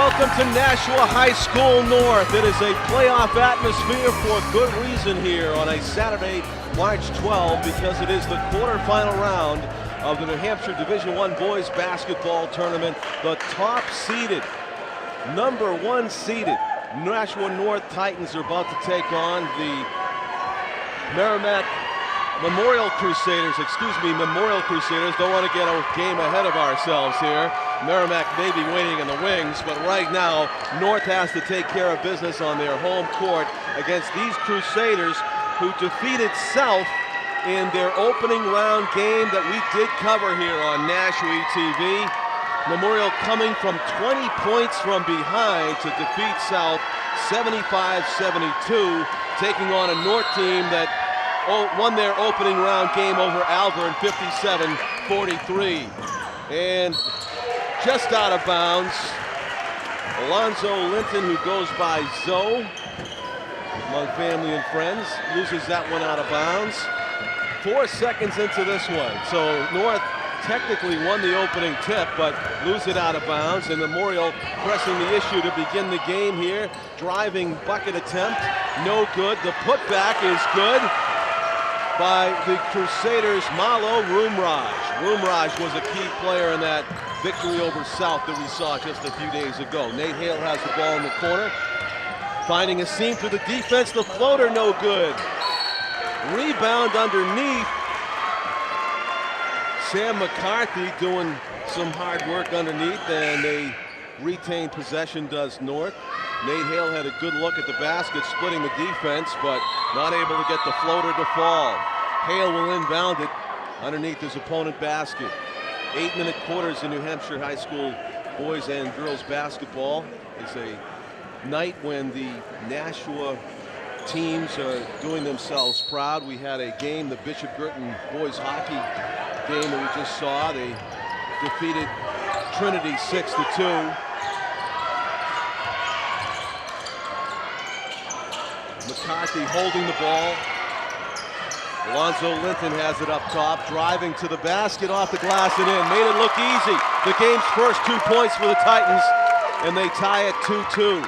welcome to Nashua High School North. It is a playoff atmosphere for good reason here on a Saturday, March 12, because it is the quarterfinal round of the New Hampshire Division I Boys Basketball Tournament. The top-seeded, number one seeded Nashua North Titans are about to take on the Memorial Crusaders. Don't want to get a game ahead of ourselves here. Merrimack may be waiting in the wings, but right now, North has to take care of business on their home court against these Crusaders who defeated South in their opening round game that we did cover here on Nashua TV. Memorial coming from 20 points from behind to defeat South 75-72, taking on a North team that won their opening round game over Alvern 57-43. And just out of bounds, Alonzo Linton, who goes by Zoe among family and friends, loses that one out of bounds. 4 seconds into this one. So North technically won the opening tip, but lose it out of bounds. And Memorial pressing the issue to begin the game here. Driving bucket attempt, no good. The putback is good by the Crusaders' Malo Roomraj. Roomraj was a key player in that victory over South that we saw just a few days ago. Nate Hale has the ball in the corner. Finding a seam through the defense, the floater no good. Rebound underneath. Sam McCarthy doing some hard work underneath, and they retain possession, does North. Nate Hale had a good look at the basket, splitting the defense, but not able to get the floater to fall. Hale will inbound it underneath his opponent basket. 8-minute quarters in New Hampshire high school boys and girls basketball. It's a night when the Nashua teams are doing themselves proud. We had a game, the Bishop Girton boys hockey game that we just saw. They defeated Trinity 6-2. McCarthy holding the ball. Alonzo Linton has it up top, driving to the basket, off the glass and in. Made it look easy. The game's first 2 points for the Titans, and they tie it 2-2.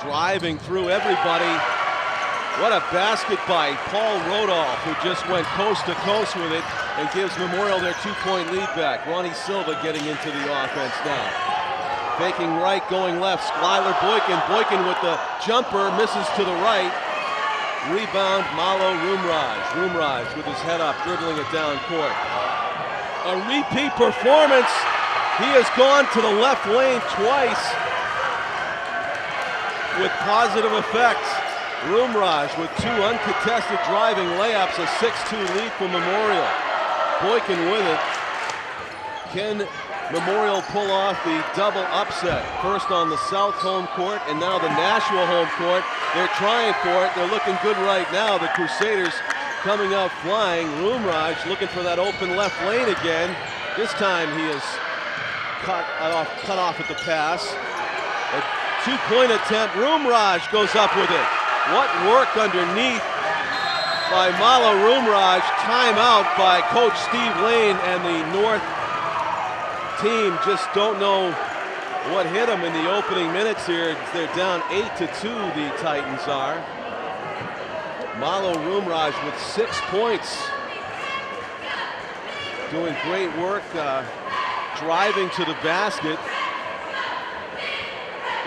Driving through everybody. What a basket by Paul Rodolph, who just went coast to coast with it and gives Memorial their 2-point lead back. Ronnie Silva getting into the offense now. Faking right, going left, Skylar Boykin. Boykin with the jumper, misses to the right. Rebound, Malo Roomraj. Roomraj with his head up, dribbling it down court. A repeat performance. He has gone to the left lane twice with positive effects. Roomraj with 2 uncontested driving layups, a 6-2 lead for Memorial. Boykin with it. Can Memorial pull off the double upset? First on the South home court and now the Nashua home court. They're trying for it. They're looking good right now. The Crusaders coming out flying. Roomraj looking for that open left lane again. This time he is cut off at the pass. A 2-point attempt. Roomraj goes up with it. What work underneath by Malo Roomraj. Timeout by Coach Steve Lane, and the North team just don't know what hit them in the opening minutes here. They're down 8-2, the Titans are. Malo Roomraj with 6 points. Doing great work, driving to the basket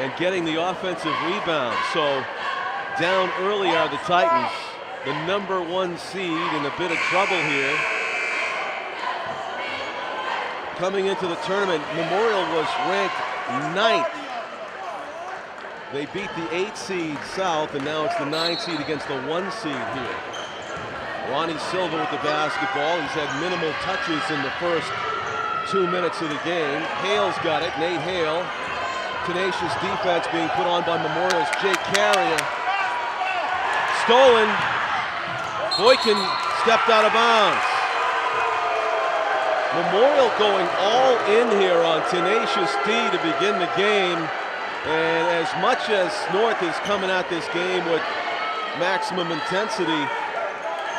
and getting the offensive rebound. So down early are the Titans, the number one seed, in a bit of trouble here. Coming into the tournament, Memorial was ranked 9th. They beat the 8 seed South, and now it's the 9 seed against the 1 seed here. Ronnie Silva with the basketball. He's had minimal touches in the first 2 minutes of the game. Hale's got it, Nate Hale. Tenacious defense being put on by Memorial's Jake Carrier. Stolen. Boykin stepped out of bounds. Memorial going all in here on Tenacious D to begin the game. And as much as North is coming at this game with maximum intensity,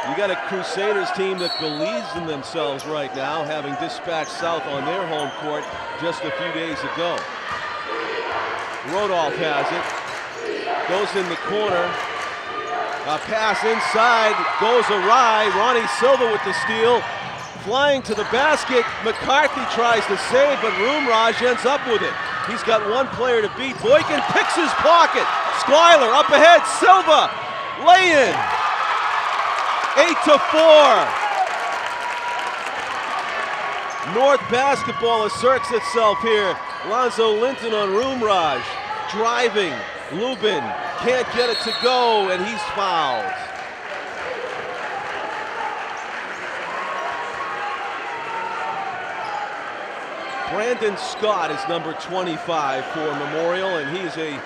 You got a Crusaders team that believes in themselves right now, having dispatched South on their home court just a few days ago. Rodolph has it, goes in the corner, a pass inside, goes awry. Ronnie Silva with the steal, flying to the basket. McCarthy tries to save, but Rumraj ends up with it. He's got one player to beat. Boykin picks his pocket. Schuyler up ahead, Silva, lay in. 8-4. North basketball asserts itself here. Lonzo Linton on Rumraj, driving. Lubin can't get it to go, and he's fouled. Brandon Scott is number 25 for Memorial, and he's a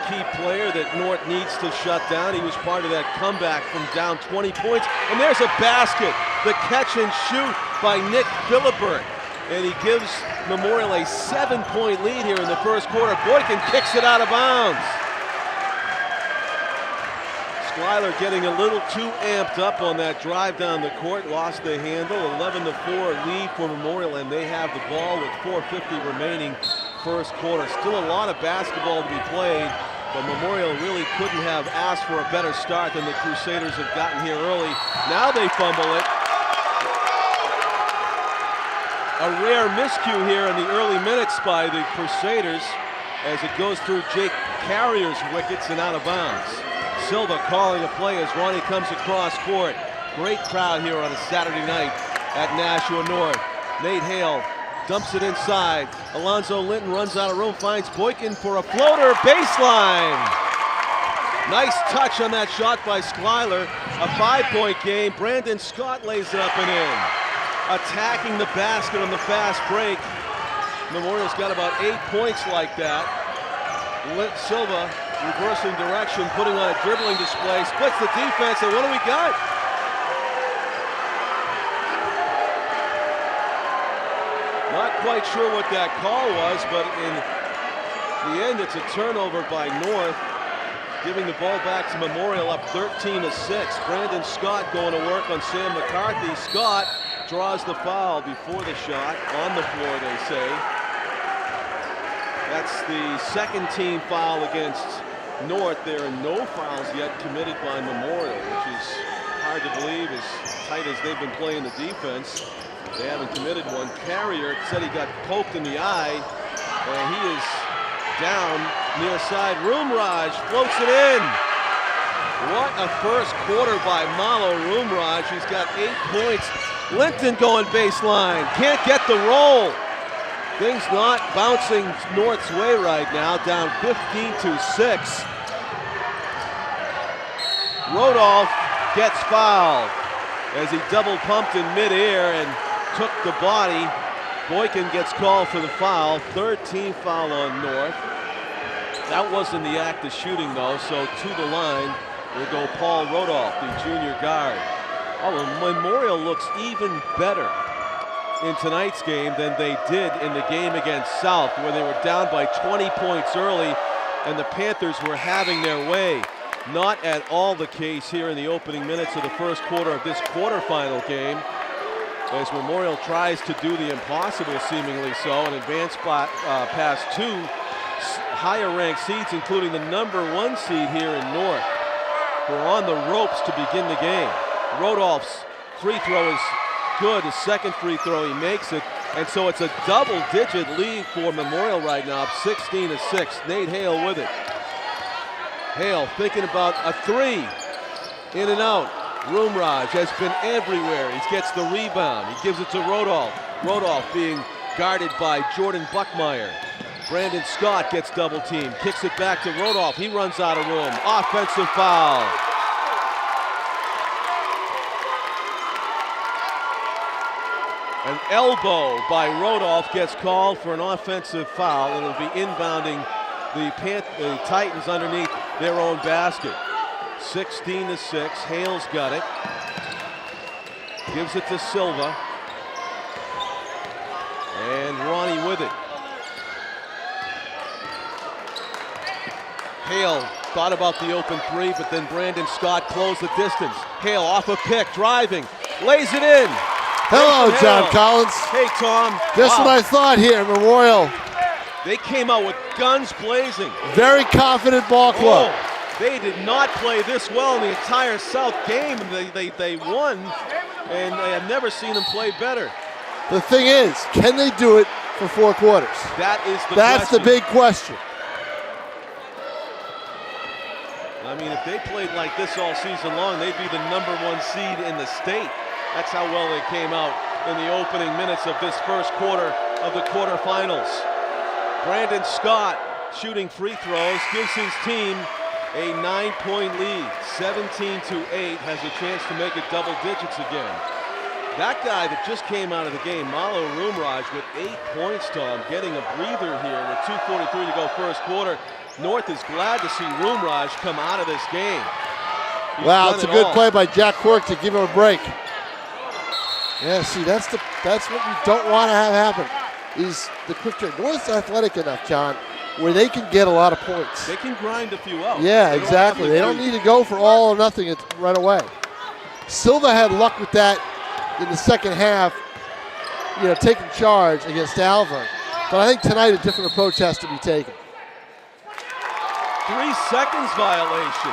key player that North needs to shut down. He was part of that comeback from down 20 points. And there's a basket, the catch and shoot by Nick Philibert. And he gives Memorial a 7-point lead here in the first quarter. Boykin kicks it out of bounds. Schuyler getting a little too amped up on that drive down the court, lost the handle. 11-4 lead for Memorial, and they have the ball with 4:50 remaining first quarter. Still a lot of basketball to be played, but Memorial really couldn't have asked for a better start than the Crusaders have gotten here early. Now they fumble it. A rare miscue here in the early minutes by the Crusaders as it goes through Jake Carrier's wickets and out of bounds. Silva calling a play as Ronnie comes across court. Great crowd here on a Saturday night at Nashua North. Nate Hale dumps it inside. Alonzo Linton runs out of room, finds Boykin for a floater, baseline. Nice touch on that shot by Schuyler. A 5-point game. Brandon Scott lays it up and in. Attacking the basket on the fast break. Memorial's got about 8 points like that. Silva reversing direction, putting on a dribbling display, splits the defense, and what do we got? Not quite sure what that call was, but in the end, it's a turnover by North, giving the ball back to Memorial up 13-6. Brandon Scott going to work on Sam McCarthy. Scott draws the foul before the shot, on the floor, they say. That's the second team foul against North. There are no fouls yet committed by Memorial, which is hard to believe as tight as they've been playing the defense. They haven't committed one. Carrier said he got poked in the eye, and he is down near side. Rumraj floats it in. What a first quarter by Malo Rumraj. He's got 8 points. Linton going baseline. Can't get the roll. Things not bouncing North's way right now, down 15-6. Rodolph gets fouled as he double pumped in midair and took the body. Boykin gets called for the foul. Third team foul on North. That wasn't the act of shooting though, so to the line will go Paul Rodolph, the junior guard. Oh, well, Memorial looks even better in tonight's game than they did in the game against South, where they were down by 20 points early and the Panthers were having their way. Not at all the case here in the opening minutes of the first quarter of this quarterfinal game, as Memorial tries to do the impossible, seemingly so, and advance past two higher ranked seeds, including the #1 seed here in North, who are on the ropes to begin the game. Rodolph's free throw is good. His second free throw, he makes it. And so it's a double-digit lead for Memorial right now, up 16-6. Nate Hale with it. Hale thinking about a three. In and out. Rumraj has been everywhere. He gets the rebound. He gives it to Rodolph. Rodolph being guarded by Jordan Buckmeyer. Brandon Scott gets double-teamed. Kicks it back to Rodolph. He runs out of room. Offensive foul. An elbow by Rodolph gets called for an offensive foul, and it'll be inbounding the Titans underneath their own basket. 16-6, Hale's got it. Gives it to Silva. And Ronnie with it. Hale Thought about the open three, but then Brandon Scott closed the distance. Hale off a pick, driving, lays it in. Hello, John Collins. Hey, Tom. Just what I thought here, Memorial. They came out with guns blazing. Very confident ball club. They did not play this well in the entire South game. They won, and I have never seen them play better. The thing is, can they do it for 4 quarters? That's the big question. I mean, if they played like this all season long, they'd be the #1 seed in the state. That's how well they came out in the opening minutes of this first quarter of the quarterfinals. Brandon Scott shooting free throws, gives his team a 9-point lead. 17-8, has a chance to make it double digits again. That guy that just came out of the game, Malo Rumraj, with 8 points, Tom, getting a breather here with 2:43 to go first quarter. North is glad to see Rumraj come out of this game. Wow, it's a good play by Jack Quirk to give him a break. Yeah, see, that's what you don't want to have happen. Is the quick trade. North's athletic enough, John, where they can get a lot of points. They can grind a few out. Yeah, exactly. They don't need to go for all or nothing right away. Silva had luck with that in the second half, taking charge against Alvin. But I think tonight a different approach has to be taken. 3 seconds violation.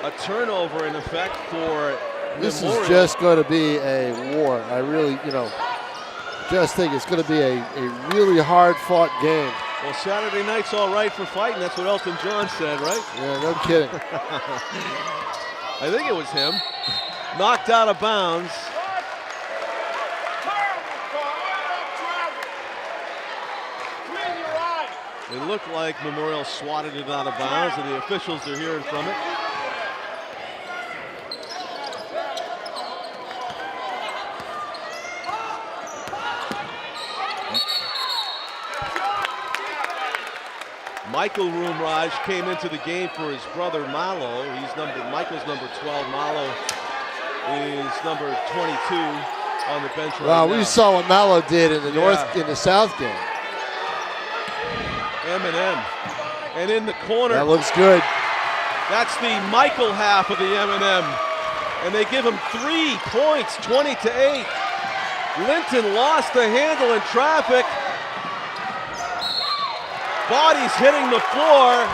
A turnover in effect for This Memorial. is just going to be a war. I really, just think it's going to be a really hard-fought game. Well, Saturday night's all right for fighting. That's what Elton John said, right? Yeah, no kidding. I think it was him. Knocked out of bounds. It looked like Memorial swatted it out of bounds, and the officials are hearing from it. Michael Rumraj came into the game for his brother Malo. Michael's number 12. Malo is number 22 on the bench right now. We saw what Malo did in the South game. M&M. And in the corner. That looks good. That's the Michael half of the M&M. And they give him 3 points, 20-8. Linton lost the handle in traffic. Bodies hitting the floor.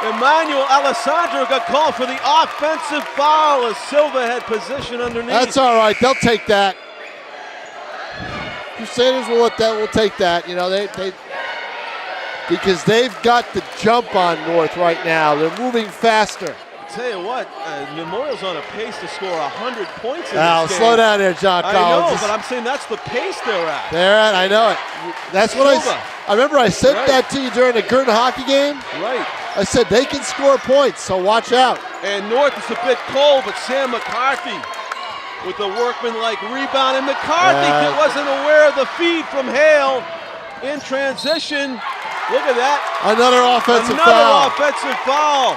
Emmanuel Alessandro got called for the offensive foul as Silva had position underneath. That's all right. They'll take that. Crusaders will take that. Because they've got the jump on North right now. They're moving faster. I'll tell you what, Memorial's on a pace to score 100 points in this game. Slow down there, John Collins. I know, but I'm saying that's the pace they're at. I know it. That's what I remember I said that to you during the Girton hockey game. Right. I said they can score points, so watch out. And North is a bit cold, but Sam McCarthy with a workman-like rebound. And McCarthy wasn't aware of the feed from Hale in transition. Look at that. Another offensive foul.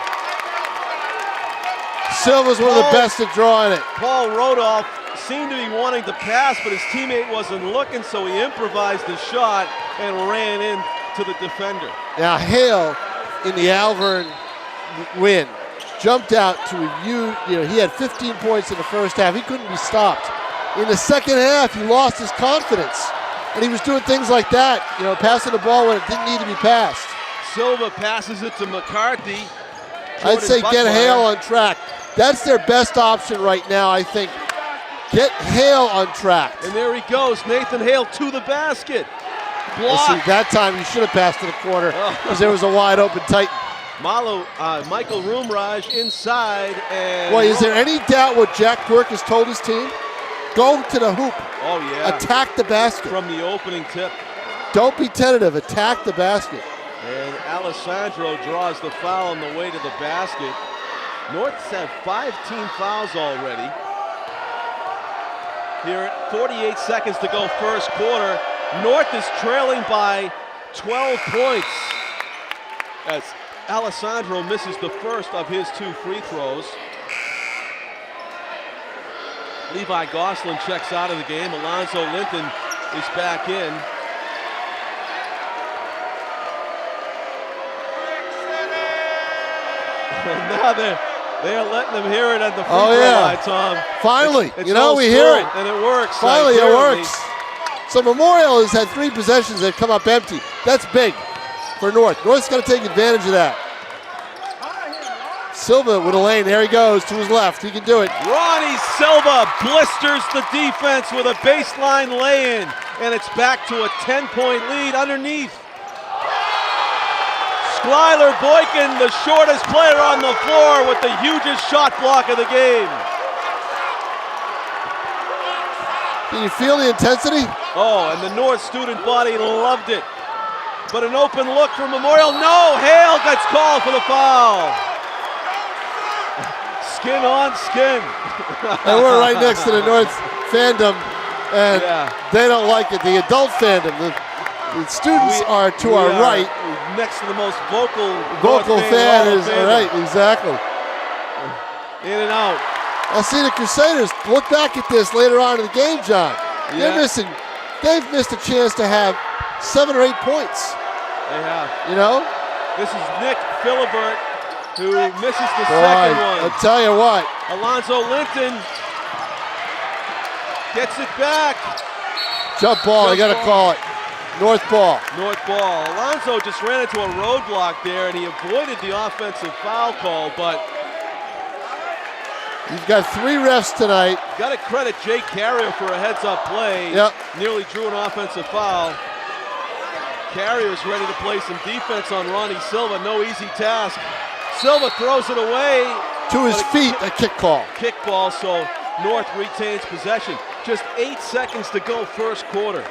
Silva's one of the best at drawing it. Paul Rodolph seemed to be wanting to pass, but his teammate wasn't looking, so he improvised his shot and ran into the defender. Now Hale, in the Alvern win, jumped out to review. He had 15 points in the first half. He couldn't be stopped. In the second half, he lost his confidence. And he was doing things like that, passing the ball when it didn't need to be passed. Silva passes it to McCarthy. I'd say get Hale on track. That's their best option right now, I think. Get Hale on track. And there he goes, Nathan Hale to the basket. Blocked. See, that time you should have passed to the corner because there was a wide open Titan. Michael Rumraj inside. And Boy, is there any doubt what Jack Quirk has told his team? Go to the hoop. Oh, yeah. Attack the basket. From the opening tip. Don't be tentative. Attack the basket. And Alessandro draws the foul on the way to the basket. North's had 5 team fouls already. Here, 48 seconds to go first quarter. North is trailing by 12 points as Alessandro misses the first of his 2 free throws. Levi Gosselin checks out of the game. Alonzo Linton is back in. And now they're letting them hear it at the free throw line, Tom. Finally, it's you know, we spirit, hear it. and it works. Finally, it works. So Memorial has had 3 possessions that come up empty. That's big for North. North's got to take advantage of that. Silva with a lane. There he goes to his left. He can do it. Ronnie Silva blisters the defense with a baseline lay-in, and it's back to a 10-point lead underneath. Skylar Boykin, the shortest player on the floor with the hugest shot block of the game. Can you feel the intensity? Oh, and the North student body loved it. But an open look for Memorial. No, Hale gets called for the foul. Skin on skin. And we're right next to the North fandom, and they don't like it. The adult fandom, the students are to our right. Next to the most vocal fan is right, exactly. In and out. I'll see the Crusaders look back at this later on in the game, John. They've missed a chance to have 7 or 8 points. They have. You know? This is Nick Philibert, who misses the second one. I'll tell you what. Alonzo Linton gets it back. Jump ball, they got to call it. North ball. North ball. Alonzo just ran into a roadblock there, and he avoided the offensive foul call, but you've got 3 refs tonight. Got to credit Jake Carrier for a heads-up play. Yep. Nearly drew an offensive foul. Carrier's ready to play some defense on Ronnie Silva. No easy task. Silva throws it away. To his feet, a kick call. Kick ball, so North retains possession. Just 8 seconds to go first quarter.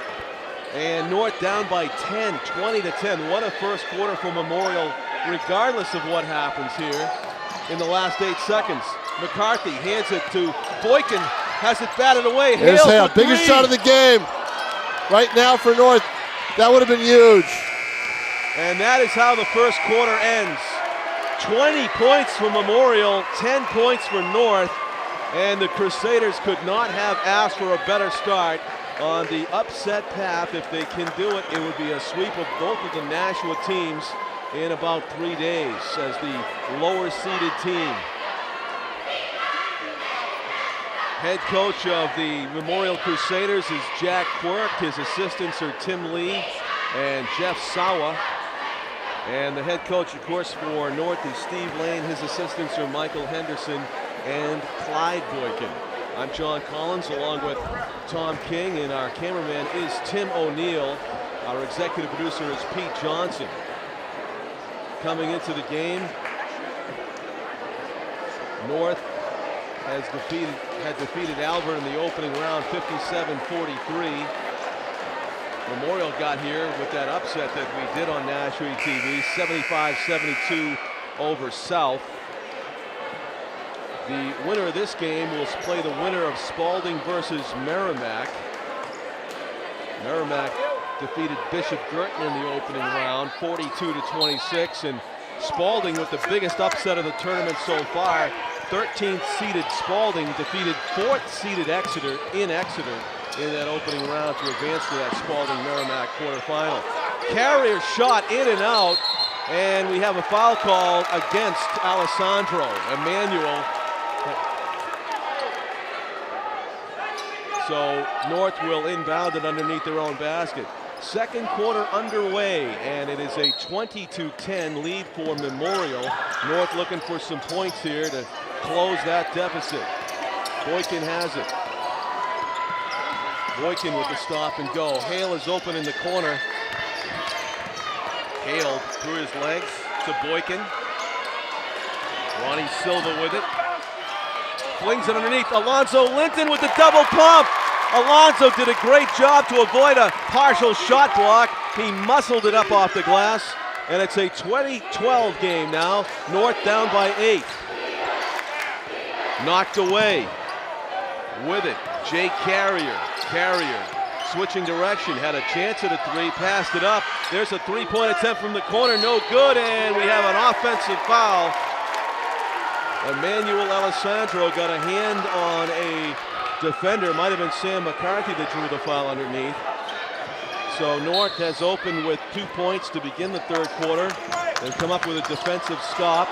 And North down by 10, 20-10. What a first quarter for Memorial, regardless of what happens here in the last 8 seconds. McCarthy hands it to Boykin, has it batted away. There's Hale, biggest shot of the game. Right now for North, that would have been huge. And that is how the first quarter ends. 20 points for Memorial, 10 points for North, and the Crusaders could not have asked for a better start on the upset path. If they can do it, it would be a sweep of both of the Nashua teams in about 3 days as the lower seeded team. Head coach of the Memorial Crusaders is Jack Quirk. His assistants are Tim Lee and Jeff Sawa. And the head coach, of course, for North is Steve Lane. His assistants are Michael Henderson and Clyde Boykin. I'm John Collins along with Tom King, and our cameraman is Tim O'Neill. Our executive producer is Pete Johnson. Coming into the game, North had defeated Albert in the opening round 57-43. Memorial got here with that upset that we did on Nashua TV, 75-72 over South. The winner of this game will play the winner of Spalding versus Merrimack. Merrimack defeated Bishop Girton in the opening round, 42-26, and Spalding with the biggest upset of the tournament so far. 13th seeded Spalding defeated 4th seeded Exeter in that opening round to advance to that Spalding-Merrimack quarterfinal. Carrier shot in and out, and we have a foul call against Alessandro Emmanuel. So North will inbound it underneath their own basket. Second quarter underway, and it is a 20-10 lead for Memorial. North looking for some points here to close that deficit. Boykin has it. Boykin with the stop and go. Hale is open in the corner. Hale through his legs to Boykin. Ronnie Silva with it. Flings it underneath. Alonzo Linton with the double pump. Alonzo did a great job to avoid a partial shot block. He muscled it up off the glass, and it's a 20-12 game now. North down by 8. Knocked away. With it, Jay Carrier. Carrier switching direction, had a chance at a 3, passed it up. There's a 3-point attempt from the corner, no good, and we have an offensive foul. Emmanuel Alessandro got a hand on a defender. Might have been Sam McCarthy that drew the foul underneath. So North has opened with 2 points to begin the third quarter. They've come up with a defensive stop.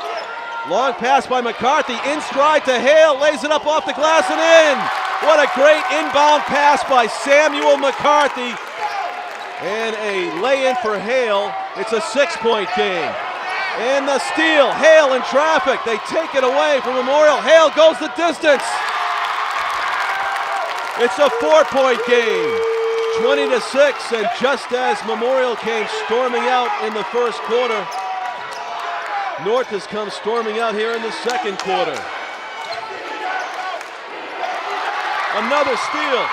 Long pass by McCarthy, in stride to Hale, lays it up off the glass and in. What a great inbound pass by Samuel McCarthy. And a lay-in for Hale. It's a 6-point game. And the steal, Hale in traffic. They take it away from Memorial. Hale goes the distance. It's a 4-point game, 20-6, and just as Memorial came storming out in the first quarter, North has come storming out here in the second quarter. Another steal.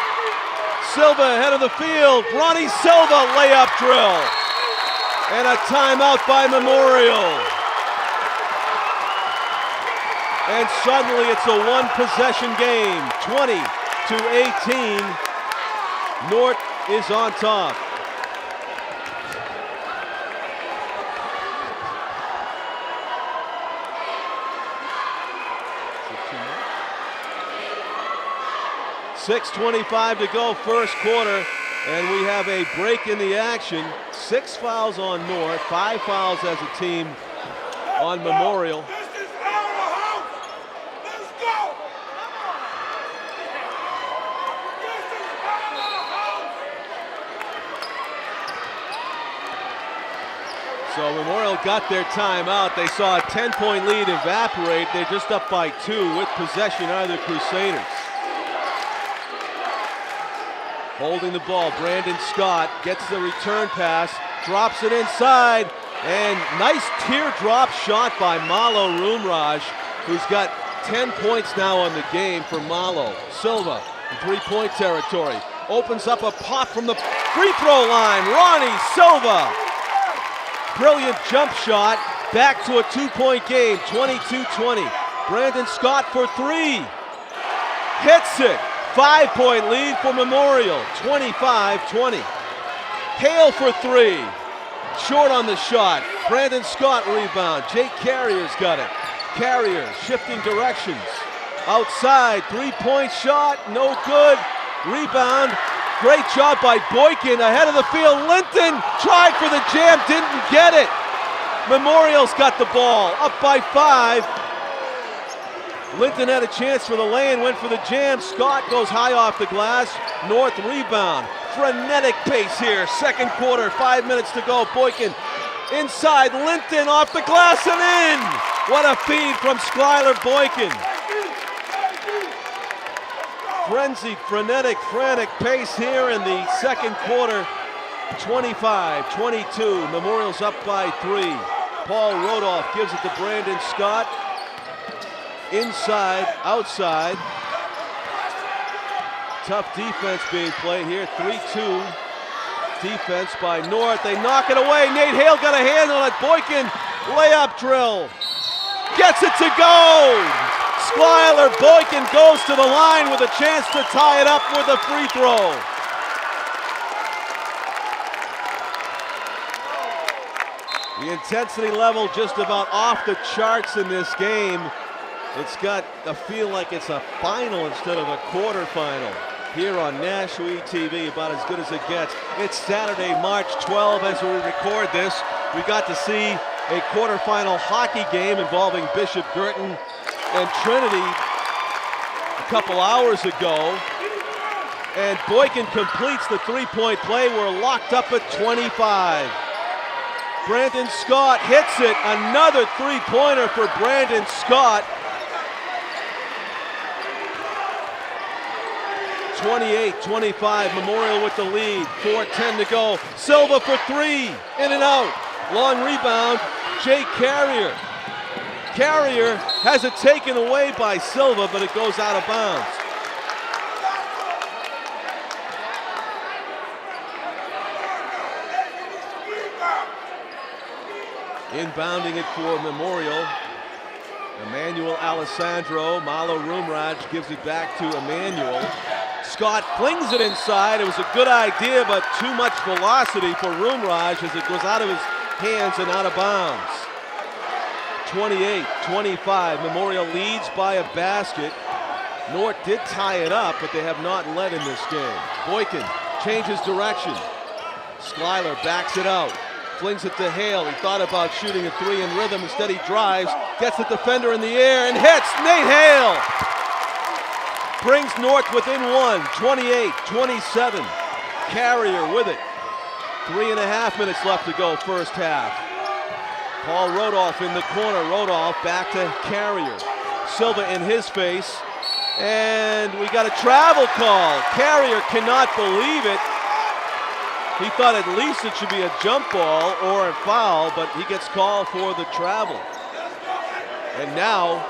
Silva ahead of the field. Ronnie Silva layup drill. And a timeout by Memorial. And suddenly it's a one-possession game, 20-18. North is on top. .6:25 to go, first quarter, and we have a break in the action. 6 fouls on North, 5 fouls as a team on Memorial. This is our house. Let's go. This is our house. So Memorial got their timeout. They saw a 10-point lead evaporate. They're just up by 2 with possession are the Crusaders. Holding the ball, Brandon Scott gets the return pass, drops it inside, and nice teardrop shot by Malo Rumraj, who's got 10 points now on the game for Malo. Silva in three-point territory, opens up a pop from the free throw line. Ronnie Silva, brilliant jump shot, back to a 2-point game, 22-20. Brandon Scott for 3, hits it. 5-point lead for Memorial, 25-20. Hale for 3, short on the shot. Brandon Scott rebound. Jake Carrier's got it. Carrier shifting directions. Outside, 3-point shot, no good. Rebound, great job by Boykin ahead of the field. Linton tried for the jam, didn't get it. Memorial's got the ball, up by 5. Linton had a chance for the lay-in, went for the jam. Scott goes high off the glass. North rebound. Frenetic pace here. Second quarter, 5 minutes to go. Boykin inside. Linton off the glass and in. What a feed from Skylar Boykin. Frenzied, frenetic, frantic pace here in the second quarter. 25-22. Memorial's up by 3. Paul Rodolph gives it to Brandon Scott. Inside, outside. Tough defense being played here. 3-2 defense by North. They knock it away. Nate Hale got a hand on it. Boykin, layup drill. Gets it to go. Skylar Boykin goes to the line with a chance to tie it up with a free throw. The intensity level just about off the charts in this game. It's got a feel like it's a final instead of a quarterfinal here on Nashua TV, about as good as it gets. It's Saturday, March 12 as we record this. We got to see a quarterfinal hockey game involving Bishop Girton and Trinity a couple hours ago. And Boykin completes the 3-point play. We're locked up at 25. Brandon Scott hits it. Another 3-pointer for Brandon Scott. 28-25, Memorial with the lead, 4:10 to go. Silva for 3, in and out. Long rebound, Jake Carrier. Carrier has it taken away by Silva, but it goes out of bounds. Inbounding it for Memorial. Emmanuel Alessandro. Malo Rumraj gives it back to Emmanuel. Scott flings it inside. It was a good idea, but too much velocity for Rumraj as it goes out of his hands and out of bounds. 28-25. Memorial leads by a basket. North did tie it up, but they have not led in this game. Boykin changes direction. Skylar backs it out. Flings it to Hale. He thought about shooting a 3 in rhythm. Instead, he drives, Gets the defender in the air and hits. Nate Hale brings North within one, 28-27. Carrier with it. 3.5 minutes left to go, first half. Paul Rodolph in the corner. Rodolph back to Carrier. Silva in his face. And we got a travel call. Carrier cannot believe it. He thought at least it should be a jump ball or a foul, but he gets called for the travel. And now,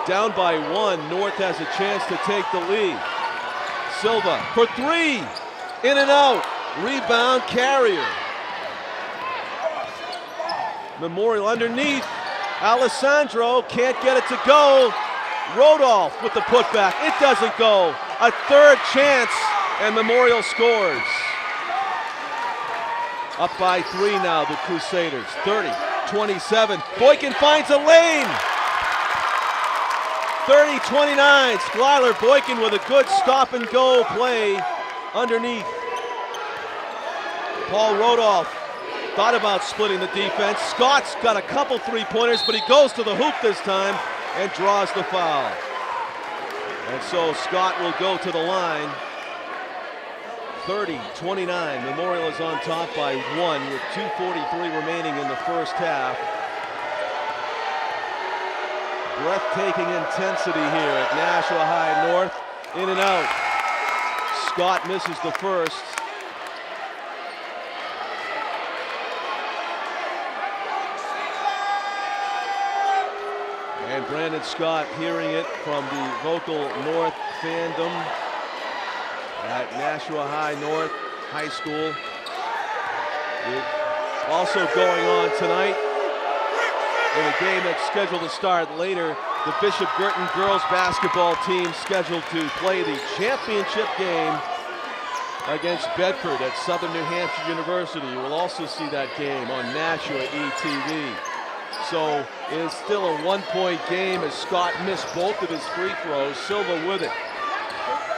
down by one, North has a chance to take the lead. Silva for three. In and out. Rebound, Carrier. Memorial underneath. Alessandro can't get it to go. Rodolph with the putback. It doesn't go. A third chance, and Memorial scores. Up by three now, the Crusaders. 30-27. Boykin finds a lane. 30-29. Schuyler Boykin with a good stop and go play underneath. Paul Rodolph thought about splitting the defense. Scott's got a couple three-pointers, but he goes to the hoop this time and draws the foul. And so Scott will go to the line. 30-29. Memorial is on top by one with 2:43 remaining in the first half. Breathtaking intensity here at Nashua High North. In and out. Scott misses the first. And Brandon Scott hearing it from the Vocal North fandom at Nashua High North High School. Also going on tonight in a game that's scheduled to start later, the Bishop Girton girls basketball team scheduled to play the championship game against Bedford at Southern New Hampshire University. You will also see that game on Nashua ETV. So it is still a one-point game as Scott missed both of his free throws. Silva with it.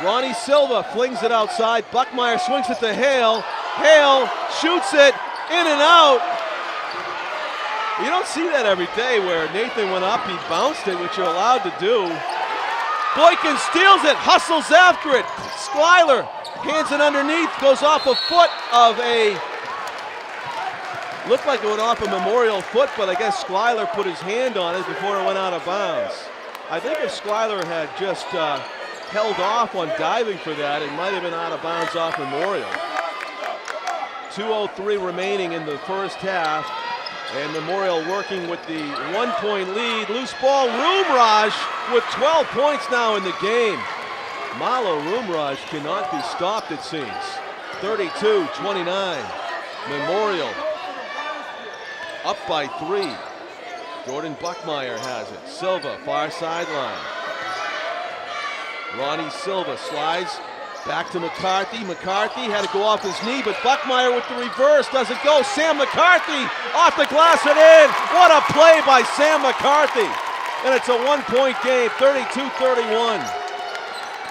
Ronnie Silva flings it outside. Buckmeyer swings it to Hale. Hale shoots it in and out. You don't see that every day where Nathan went up, he bounced it, which you're allowed to do. Boykin steals it, hustles after it. Schuyler hands it underneath, goes off a foot of a, looked like it went off a Memorial foot, but I guess Schuyler put his hand on it before it went out of bounds. I think if Schuyler had just held off on diving for that, it might have been out of bounds off Memorial. 2:03 remaining in the first half, and Memorial working with the one-point lead. Loose ball, Roomraj with 12 points now in the game. Malo Roomraj cannot be stopped, it seems. 32-29. Memorial up by three. Jordan Buckmeyer has it. Silva, far sideline. Ronnie Silva slides back to McCarthy. McCarthy had to go off his knee, but Buckmeyer with the reverse doesn't go. Sam McCarthy off the glass and in. What a play by Sam McCarthy. And it's a one-point game, 32-31.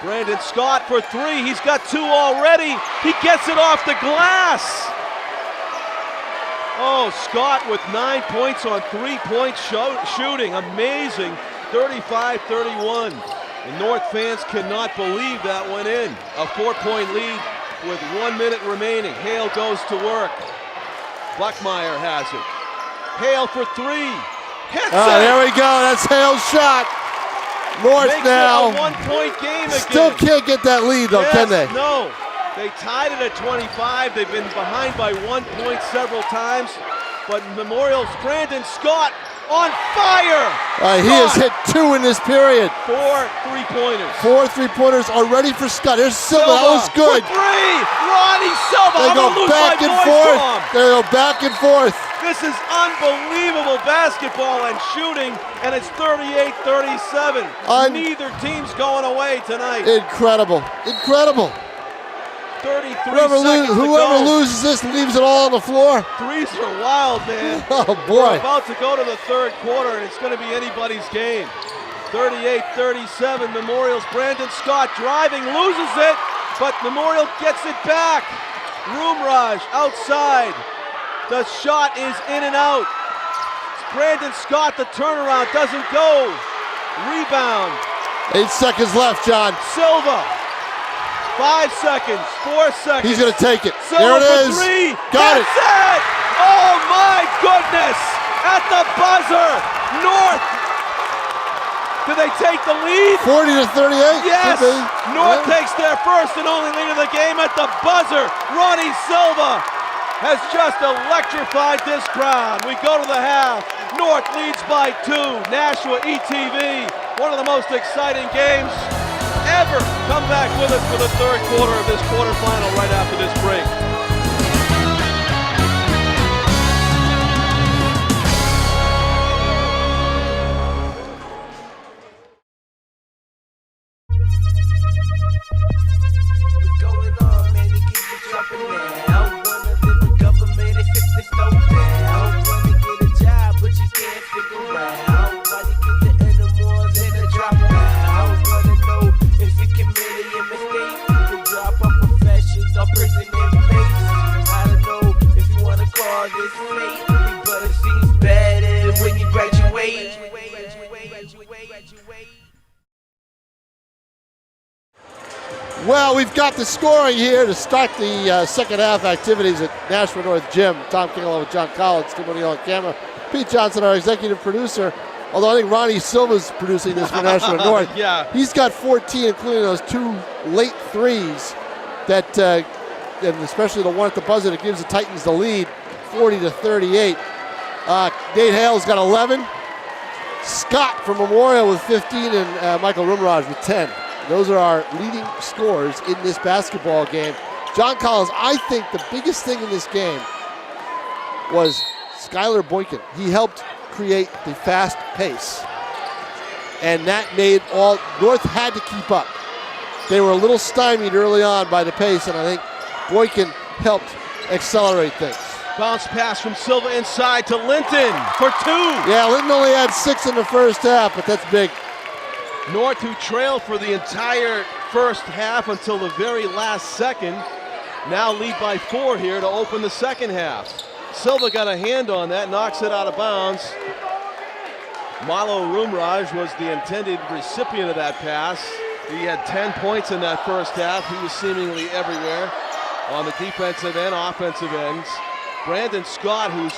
Brandon Scott for three. He's got two already. He gets it off the glass. Oh, Scott with 9 points on three-point shooting. Amazing. 35-31. The North fans cannot believe that went in. A 4-point lead with 1 minute remaining. Hale goes to work. Buckmeyer has it. Hale for three. Hits it. There we go. That's Hale's shot. North Makes now. it a one-point game again. Still can't get that lead though, can they? No. They tied it at 25. They've been behind by 1 point several times. But Memorial's Brandon Scott on fire. He has hit two in this period. 4 3-pointers. 4 3-pointers already for Scott. There's Silva. That was good. For three. Ronnie Silva. They I'm go gonna lose back my and voice forth. to him. They go back and forth. This is unbelievable basketball and shooting, and it's 38-37. Neither team's going away tonight. Incredible. Incredible. 33 Whoever seconds to go. loses this leaves it all on the floor. Threes are wild, man. Oh, We're boy. about to go to the third quarter, and it's going to be anybody's game. 38-37, Memorial's Brandon Scott driving, loses it, but Memorial gets it back. Roomraj outside. The shot is in and out. Brandon Scott, the turnaround doesn't go. Rebound. 8 seconds left, John. Silva. 5 seconds, 4 seconds. He's going to take it. Silva There it for is. three. Got That's it. Oh my goodness. At the buzzer. North. Do they take the lead? 40 to 38. Yes. Could be. North Yeah. takes their first and only lead of the game at the buzzer. Ronnie Silva has just electrified this crowd. We go to the half. North leads by 2. Nashua ETV, one of the most exciting games ever. Come back with us for the third quarter of this quarterfinal right after this break. What's going on, man? They keep it dropping now. Wanna live in government and shut this stuff down. Wanna get a job, but you can't figure out why you give the animal than a drop out. Wanna know if you committed a mistake to drop off professions or prison inmates. I don't know if you wanna call this fate, but it seems better when you graduate. Well, we've got the scoring here to start the second half activities at Nashua North Gym. Tom King along with John Collins, Tim O'Neill on camera. Pete Johnson, our executive producer. Although I think Ronnie Silva's producing this for Nashua North. Yeah. He's got 14, including those 2 late threes that, and especially the one at the buzzer that gives the Titans the lead, 40 to 38. Nate Hale's got 11. Scott from Memorial with 15 and Michael Rumraj with 10. Those are our leading scorers in this basketball game. John Collins, I think the biggest thing in this game was Skylar Boykin. He helped create the fast pace. And that made North had to keep up. They were a little stymied early on by the pace, and I think Boykin helped accelerate things. Bounce pass from Silva inside to Linton for 2. Yeah, Linton only had 6 in the first half, but that's big. North, who trailed for the entire first half until the very last second, now lead by 4 here to open the second half. Silva got a hand on that, knocks it out of bounds. Malo Rumraj was the intended recipient of that pass. He had 10 points in that first half. He was seemingly everywhere on the defensive and offensive ends. Brandon Scott, who's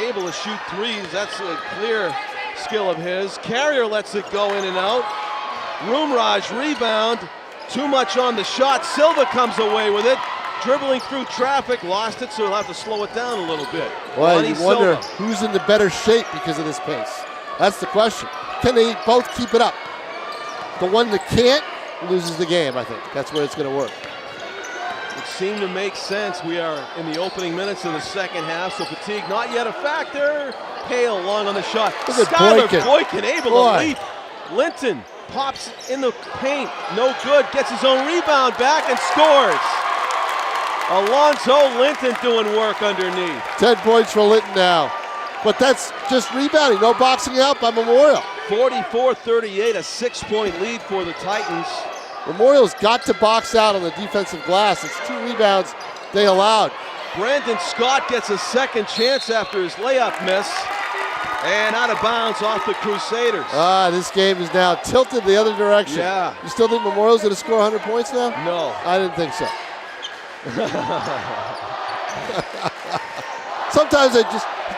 able to shoot threes, that's a clear skill of his. Carrier lets it go in and out. Rumraj rebound, too much on the shot. Silva comes away with it, dribbling through traffic, lost it, so he'll have to slow it down a little bit. Well, Ronnie you wonder Silva. who's in the better shape because of this pace. That's the question. Can they both keep it up? The one that can't loses the game, I think. That's where it's going to work. It seemed to make sense. We are in the opening minutes of the second half, so fatigue not yet a factor. Hale long on the shot. Look at Skylar Boykin able Boy. to leap. Linton pops in the paint, no good. Gets his own rebound back and scores. Alonzo Linton doing work underneath. 10 points for Linton now. But that's just rebounding, no boxing out by Memorial. 44-38, a 6-point lead for the Titans. Memorial's got to box out on the defensive glass. It's 2 rebounds they allowed. Brandon Scott gets a second chance after his layup miss. And out of bounds off the Crusaders. This game is now tilted the other direction. Yeah. You still think Memorial's going to score 100 points now? No. I didn't think so. Sometimes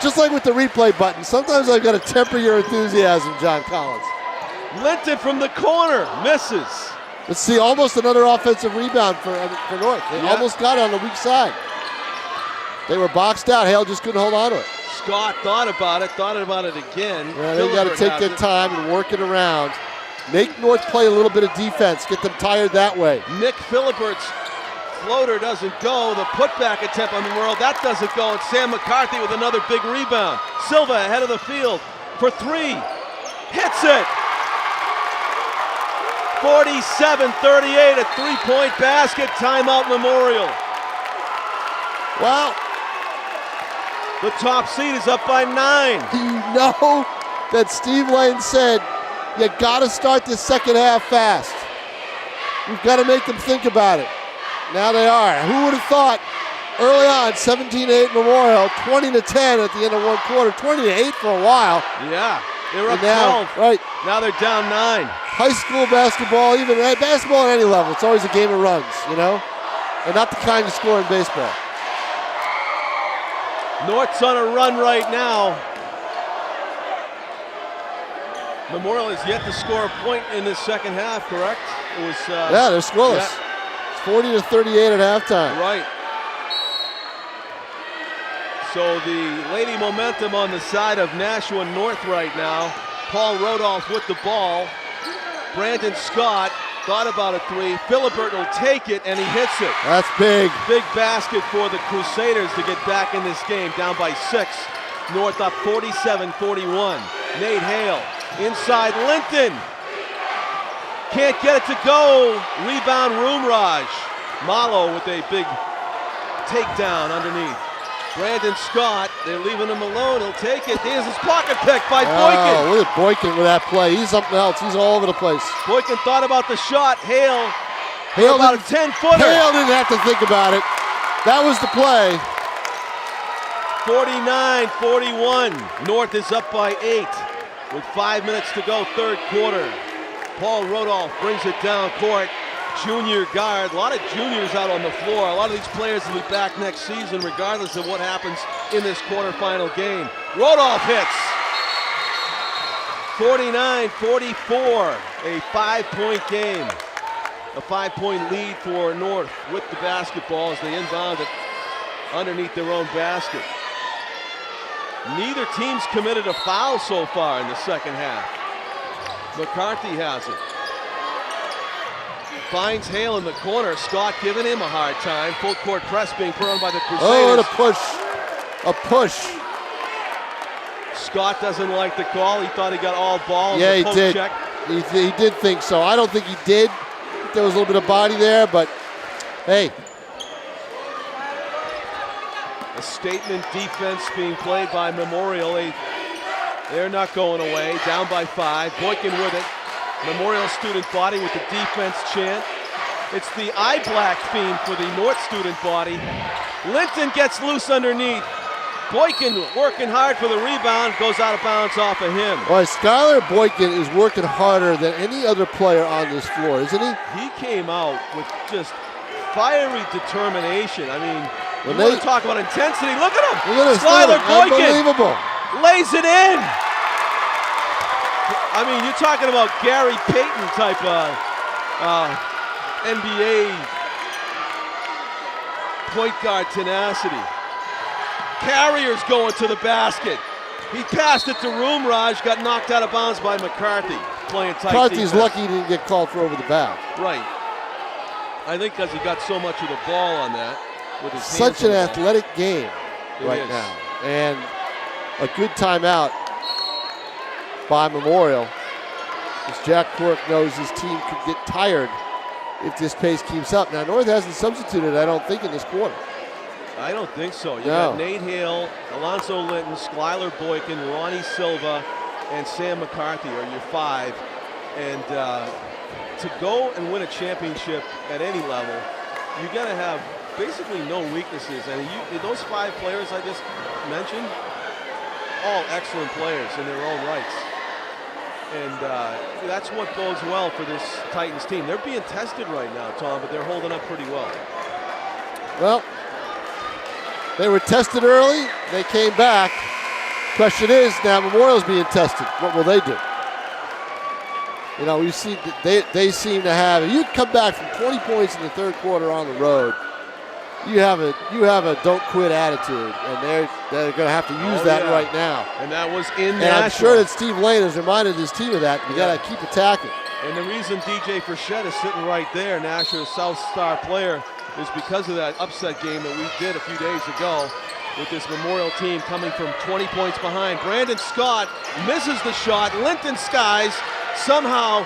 just like with the replay button, sometimes I've got to temper your enthusiasm, John Collins. Linton from the corner, misses. Let's see, almost another offensive rebound for North. They almost got it on the weak side. They were boxed out. Hale just couldn't hold on to it. Scott thought about it again. Yeah, they got to take their time and work it around. Make North play a little bit of defense. Get them tired that way. Nick Philibbert's floater doesn't go. The putback attempt on the world, that doesn't go. And Sam McCarthy with another big rebound. Silva ahead of the field for 3. Hits it. 47-38, a 3-point basket. Timeout Memorial. Wow. The top seed is up by 9. You know that Steve Lane said, you got to start this second half fast. You've got to make them think about it. Now they are. Who would have thought early on, 17-8 Memorial, 20-10 at the end of one quarter, 20-8 for a while. Yeah, they were up And now, 12. right, Now they're down 9. high school basketball, even basketball at any level, it's always a game of runs, you know? And not the kind you score in baseball. North's on a run right now. Memorial has yet to score a point in this second half, correct? It was. Yeah, they're scoreless. Yeah. It's 40-38 at halftime. Right. So the Lady momentum on the side of Nashua North right now. Paul Rodolph with the ball. Brandon Scott thought about a three. Philibert will take it, and he hits it. That's big. Big basket for the Crusaders to get back in this game, down by 6. North up 47-41. Nate Hale inside Linton. Can't get it to go. Rebound Roomraj. Malo with a big takedown underneath. Brandon Scott, they're leaving him alone. He'll take it. Here's his pocket pick by Boykin. Oh, look at Boykin with that play. He's something else. He's all over the place. Boykin thought about the shot. Hale Hale about a didn't- 10-footer. Hale didn't have to think about it. That was the play. 49-41. North is up by 8 with 5 minutes to go, third quarter. Paul Rodolph brings it down court. Junior guard, a lot of juniors out on the floor. A lot of these players will be back next season regardless of what happens in this quarterfinal game. Rodolph hits. 49-44, a 5-point game. A 5-point lead for North with the basketball as they inbound it underneath their own basket. Neither team's committed a foul so far in the second half. McCarthy has it. Finds Hale in the corner. Scott giving him a hard time. Full court press being put on by the Crusaders. Oh, and a push. A push. Scott doesn't like the call. He thought he got all ball. Yeah, The he poke did. Check. He did think so. I don't think he did. I think there was a little bit of body there, but hey. A statement defense being played by Memorial. They're not going away. Down by 5. Boykin with it. Memorial student body with the defense chant. It's the eye black theme for the North student body. Linton gets loose underneath. Boykin working hard for the rebound, goes out of bounds off of him. Boy, Skylar Boykin is working harder than any other player on this floor, isn't he? He came out with just fiery determination. I mean, When you want they- to talk about intensity. Look at him. Look at this. Skylar Boykin Unbelievable. lays it in. I mean, you're talking about Gary Payton type of NBA point guard tenacity. Carrier's going to the basket. He passed it to Roomraj, got knocked out of bounds by McCarthy. Playing tight McCarthy's defense. lucky he didn't get called for over the back. Right. I think because he got so much of the ball on that. With his Such hands an on the ball. athletic game It right is. now. And a good timeout by Memorial. As Jack Quirk knows his team could get tired if this pace keeps up. Now, North hasn't substituted, I don't think, in this quarter. I don't think so. You No. got Nate Hale, Alonzo Linton, Skylar Boykin, Ronnie Silva, and Sam McCarthy are your 5. And to go and win a championship at any level, you got to have basically no weaknesses. And those 5 players I just mentioned, all excellent players in their own rights. And that's what bodes well for this Titans team. They're being tested right now, Tom, but they're holding up pretty well. Well, they were tested early. They came back. Question is, now Memorial's being tested. What will they do? You know, we see they seem to have. You come back from 20 points in the third quarter on the road. You have a don't quit attitude, and they're going to have to use that yeah. right now. And that was in And Nashua. I'm sure that Steve Lane has reminded his team of that. You got to keep attacking. And the reason DJ Frechette is sitting right there, Nashua's South Star player, is because of that upset game that we did a few days ago with this Memorial team coming from 20 points behind. Brandon Scott misses the shot. Linton skies. Somehow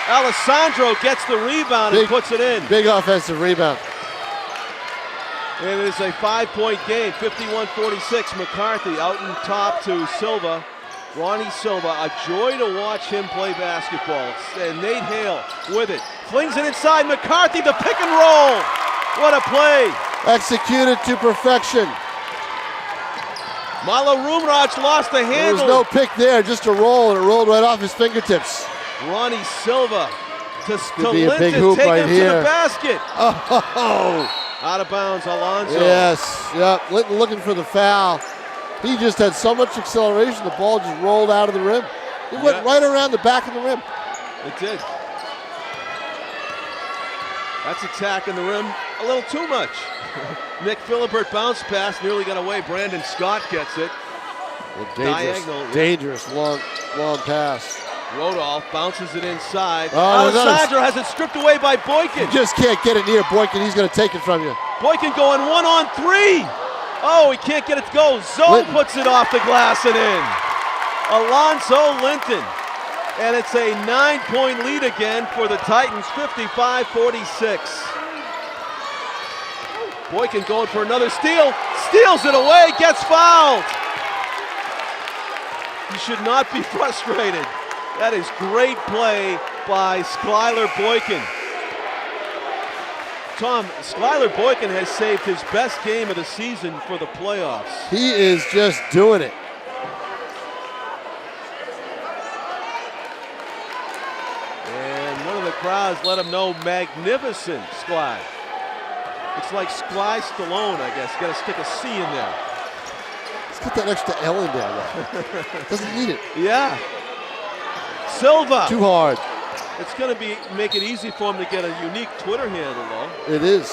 Alessandro gets the rebound and puts it in. Big offensive rebound. And it is a 5-point game, 51-46. McCarthy out in top to Silva. Ronnie Silva, a joy to watch him play basketball. And Nate Hale with it. Flings it inside McCarthy, the pick and roll. What a play. Executed to perfection. Malo Rumraj lost the There was handle. no pick there, just a roll, and it rolled right off his fingertips. Ronnie Silva to be a big Linton, hoop take right him to here. the basket. Oh, Out of bounds, Alonso. yes, yep. Linton looking for the foul. He just had so much acceleration, the ball just rolled out of the rim. It went right around the back of the rim. It did. That's attacking the rim a little too much. Nick Philibert bounce pass, nearly got away. Brandon Scott gets it. Diagonal. Dangerous, long pass. Rodolph bounces it inside. Oh, Alessandro has it stripped away by Boykin. You just can't get it near Boykin. He's going to take it from you. Boykin going 1-on-3. Oh, he can't get it to go. Zoe Linton puts it off the glass and in. Alonso Linton. And it's a 9-point lead again for the Titans, 55-46. Boykin going for another steal. Steals it away, gets fouled. You should not be frustrated. That is great play by Skylar Boykin. Tom, Skylar Boykin has saved his best game of the season for the playoffs. He is just doing it. And one of the crowds let him know, magnificent, Sky. It's like Sky Stallone, I guess. You got to stick a C in there. Let's get that extra L in there. Doesn't need it. Yeah. Silva. Too hard. It's going to make it easy for him to get a unique Twitter handle, though. It is.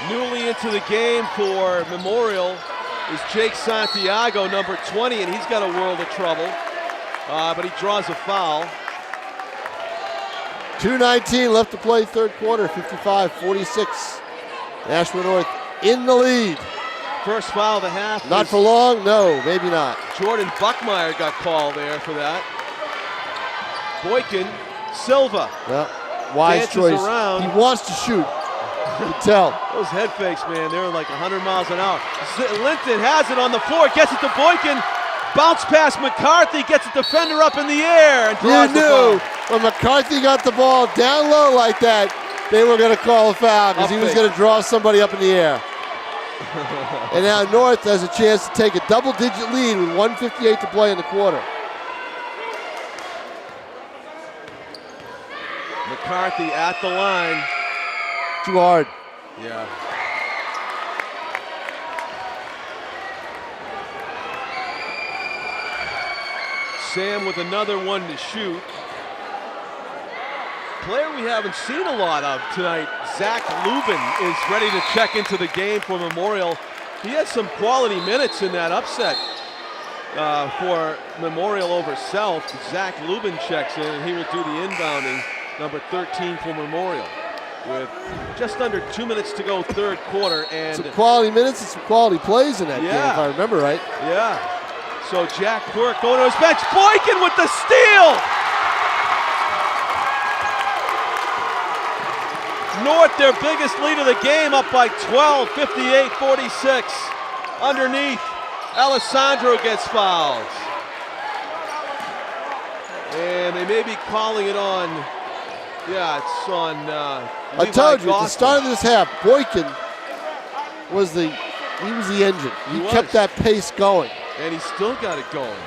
Newly into the game for Memorial is Jake Santiago, number 20, and he's got a world of trouble. But he draws a foul. 2:19 left to play, third quarter, 55-46. Nashua North in the lead. First foul of the half. Not for long? No, maybe not. Jordan Buckmeyer got called there for that. Boykin, Silva. Yeah, wise dances choice. around. He wants to shoot. You can tell. Those head fakes, man, they're like 100 miles an hour. Linton has it on the floor, gets it to Boykin. Bounce past McCarthy, gets a defender up in the air and draws You the knew foul. when McCarthy got the ball down low like that, they were going to call a foul because he was going to draw somebody up in the air. And now North has a chance to take a double-digit lead with 1:58 to play in the quarter. McCarthy at the line. Too hard. Yeah. Sam with another one to shoot. Player we haven't seen a lot of tonight, Zach Lubin, is ready to check into the game for Memorial. He had some quality minutes in that upset for Memorial over South. Zach Lubin checks in, and he will do the inbounding, number 13 for Memorial. With just under 2 minutes to go, third quarter, and some quality minutes and some quality plays in that game, if I remember right. yeah. So Jack Quirk going to his bench. Boykin with the steal. North, their biggest lead of the game, up by 12, 58-46. Underneath, Alessandro gets fouled. And they may be calling it on, yeah, it's on I told you, at the start of this half, Boykin was the engine. He kept that pace going. And he's still got it going.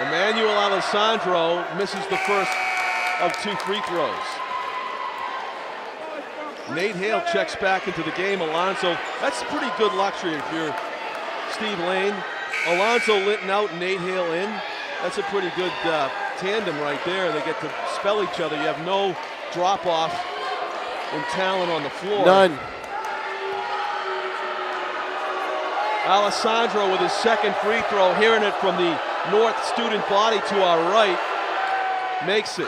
Emmanuel Alessandro misses the first of two free throws. Nate Hale checks back into the game. Alonso, that's pretty good luxury if you're Steve Lane. Alonso Linton out, Nate Hale in. That's a pretty good tandem right there. They get to spell each other. You have no drop off in talent on the floor. None. Alessandro with his second free throw, hearing it from the North student body to our right, makes it.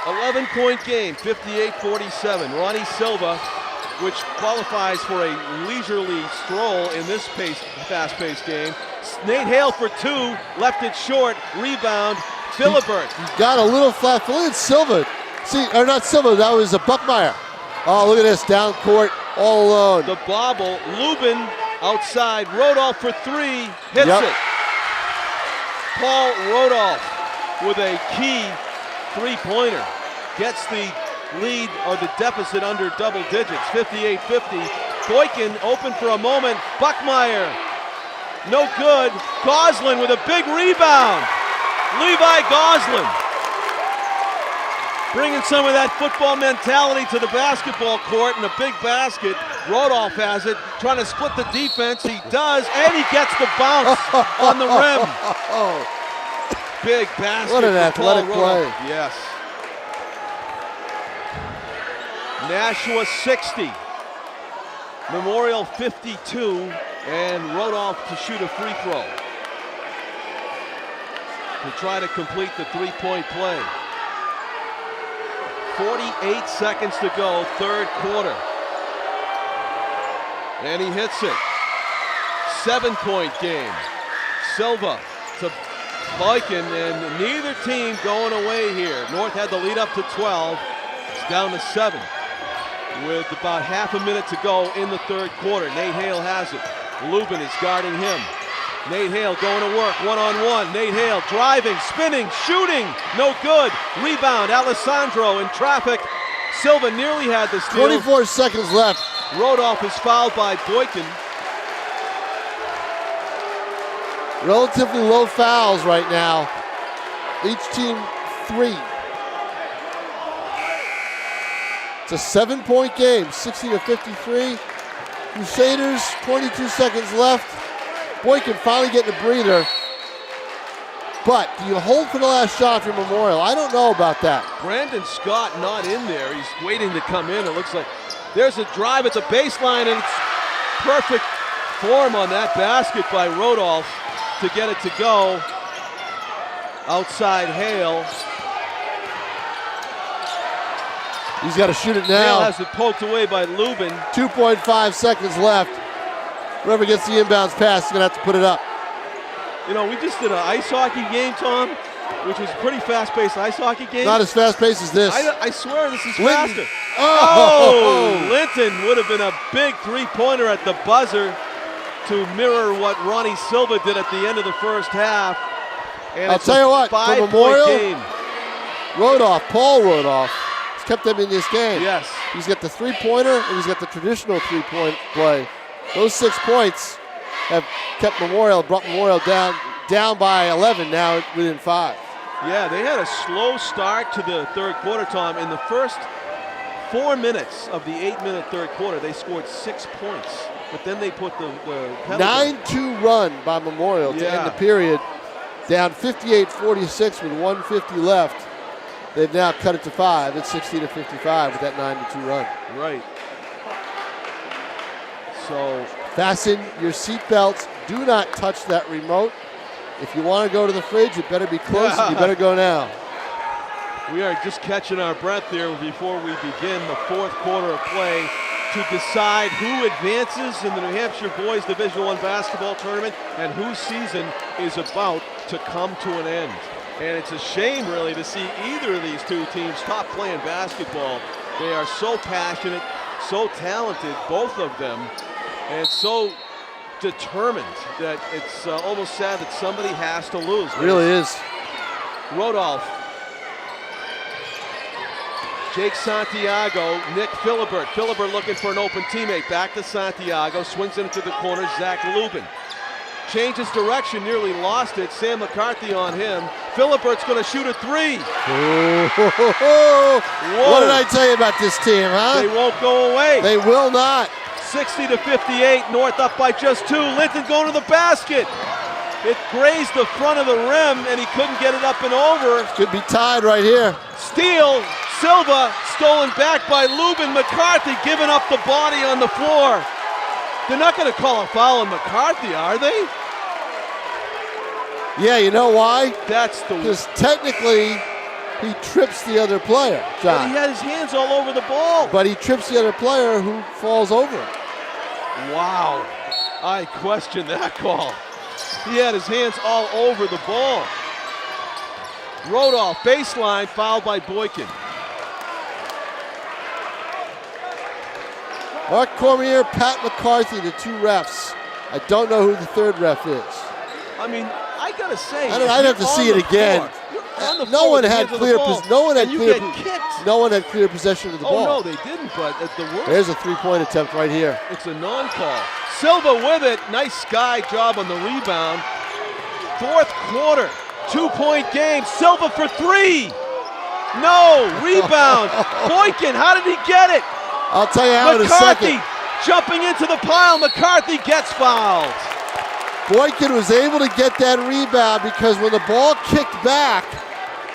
11-point game, 58-47. Ronnie Silva, which qualifies for a leisurely stroll in this fast-paced game. Nate Hale for two, left it short, rebound, Philibert. He got a little flat. Look at Silva. See, or not Silva, that was a Buckmeyer. Oh, look at this, down court, all alone. The bobble, Lubin Outside, Rodolph for three, hits Yep. it. Paul Rodolph with a key three-pointer. Gets the lead or the deficit under double digits, 58-50. Boykin open for a moment. Buckmeyer, no good. Goslin with a big rebound. Levi Goslin bringing some of that football mentality to the basketball court in a big basket. Rodolph has it, trying to split the defense. He does, and he gets the bounce on the rim. Big basket. What an for Paul athletic Rodolph. play. Yes. Nashua 60. Memorial 52, and Rodolph to shoot a free throw to try to complete the three-point play. 48 seconds to go, third quarter. And he hits it. 7-point game. Silva to Boykin, and neither team going away here. North had the lead up to 12. It's down to 7 with about half a minute to go in the third quarter. Nate Hale has it. Lubin is guarding him. Nate Hale going to work, one-on-one. Nate Hale driving, spinning, shooting, no good. Rebound, Alessandro in traffic. Silva nearly had the steal. 24 seconds left. Rodolph is fouled by Boykin. Relatively low fouls right now. Each team 3. It's a 7-point game, 60-53. Crusaders, 22 seconds left. Boykin finally getting a breather. But do you hold for the last shot for Memorial? I don't know about that. Brandon Scott not in there. He's waiting to come in. It looks like there's a drive at the baseline, and it's perfect form on that basket by Rodolph to get it to go. Outside Hale. He's got to shoot it Hale now. has it poked away by Lubin. 2.5 seconds left. Whoever gets the inbounds pass is going to have to put it up. You know, we just did an ice hockey game, Tom, which was a pretty fast-paced ice hockey game. Not as fast-paced as this. I swear this is Linton. faster. Oh! Linton would have been a big three-pointer at the buzzer to mirror what Ronnie Silva did at the end of the first half. And I'll it's tell a you what, for 5-point Memorial, game. Paul Rodolph, has kept them in this game. Yes. He's got the three-pointer, and he's got the traditional three-point play. Those 6 points have kept Memorial, brought Memorial down by 11, now within 5. Yeah, they had a slow start to the third quarter, Tom. In the first 4 minutes of the 8-minute third quarter, they scored 6 points. But then they put the penalty. 9-2 run by Memorial to end the period. Down 58-46 with 1:50 left. They've now cut it to 5. It's 60-55 with that 9-2 run. Right. So fasten your seatbelts. Do not touch that remote. If you want to go to the fridge, it better be close, and you better go now. we are just catching our breath here before we begin the fourth quarter of play to decide who advances in the New Hampshire Boys Division I basketball tournament and whose season is about to come to an end. And it's a shame, really, to see either of these two teams stop playing basketball. They are so passionate, so talented, both of them, and so determined that it's almost sad that somebody has to lose. It really is. Rodolph, Jake Santiago, Nick Philibert. Philibert looking for an open teammate. Back to Santiago, swings it into the corner, Zach Lubin. Changes direction, nearly lost it. Sam McCarthy on him. Philibert's going to shoot a three. What did I tell you about this team, huh? They won't go away. They will not. 60-58, North up by just 2. Linton going to the basket. It grazed the front of the rim, and he couldn't get it up and over. Could be tied right here. Steal, Silva, stolen back by Lubin. McCarthy giving up the body on the floor. They're not going to call a foul on McCarthy, are they? Yeah, you know why? That's the... Because technically, he trips the other player, But John. he had his hands all over the ball. But he trips the other player who falls over him. Wow. I question that call. He had his hands all over the ball. Rodolph, baseline, fouled by Boykin. Mark Cormier, Pat McCarthy, the two refs. I don't know who the third ref is. I mean, I gotta say, I'd have to see it again. No one had clear possession of the ball. Oh no, they didn't. But at the worst, there's a three-point attempt right here. It's a non-call. Silva with it. Nice Sky job on the rebound. Fourth quarter, 2-point game. Silva for three. No rebound. Boykin, how did he get it? I'll tell you how in a second. McCarthy jumping into the pile. McCarthy gets fouled. Boykin was able to get that rebound because when the ball kicked back,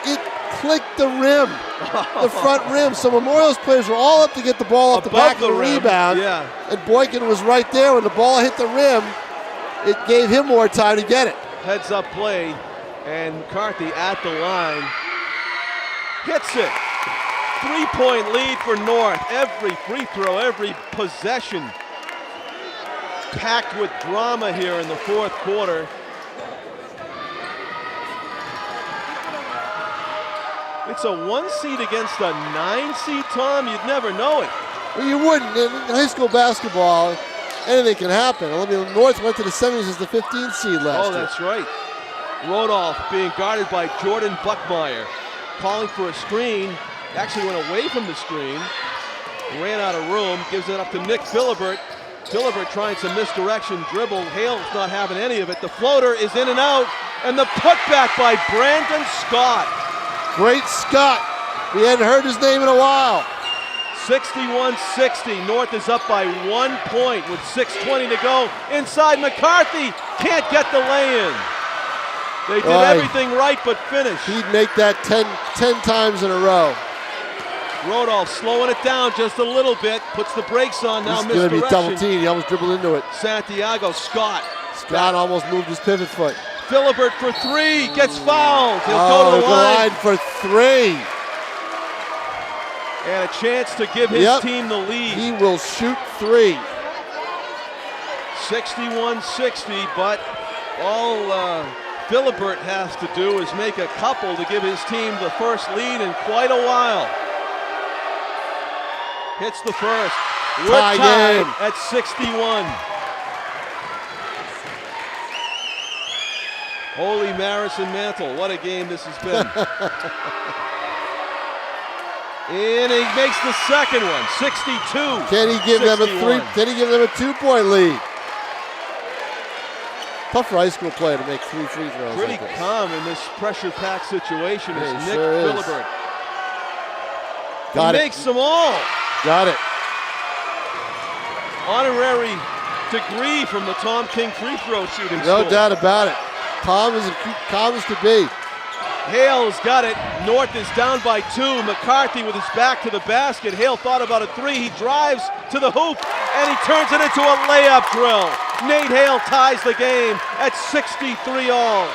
it clicked the rim, the front rim. So Memorial's players were all up to get the ball off the back of the rebound. Yeah. And Boykin was right there. When the ball hit the rim, it gave him more time to get it. Heads up play, and McCarthy at the line. Hits it. 3-point lead for North. Every free throw, every possession packed with drama here in the fourth quarter. It's a 1 seed against a 9 seed, Tom. You'd never know it. Well, you wouldn't. In high school basketball, anything can happen. I mean, North went to the semis as the 15th seed last year. Oh, that's right. Rodolph being guarded by Jordan Buckmeyer. Calling for a screen. Actually went away from the screen. Ran out of room. Gives it up to Nick Philibert. Philibert trying some misdirection dribble. Hale's not having any of it. The floater is in and out. And the putback by Brandon Scott. Great Scott. We hadn't heard his name in a while. 61-60. North is up by 1 point with 6:20 to go. Inside McCarthy. Can't get the lay-in. They did everything right but finish. He'd make that 10 times in a row. Rodolph slowing it down just a little bit. Puts the brakes on now. He's going to be double teamed. He almost dribbled into it. Santiago, Scott. Scott almost moved his pivot foot. Philibert for three. Gets fouled. He'll go to the line for three. And a chance to give his team the lead. He will shoot three. 61-60, but all Philibert has to do is make a couple to give his team the first lead in quite a while. Hits the first. We're tied at 61. Holy Maris and Mantle, what a game this has been. And he makes the second one, 62. Can he give them a 2-point lead? Tough for a high school player to make 3 free throws. Pretty calm in this pressure-packed situation is Nick Philibert. He makes them all. Got it. Honorary degree from the Tom King free throw shooting school. No doubt about it. Calm as could be. Hale's got it. North is down by 2. McCarthy with his back to the basket. Hale thought about a 3. He drives to the hoop, and he turns it into a layup drill. Nate Hale ties the game at 63 all.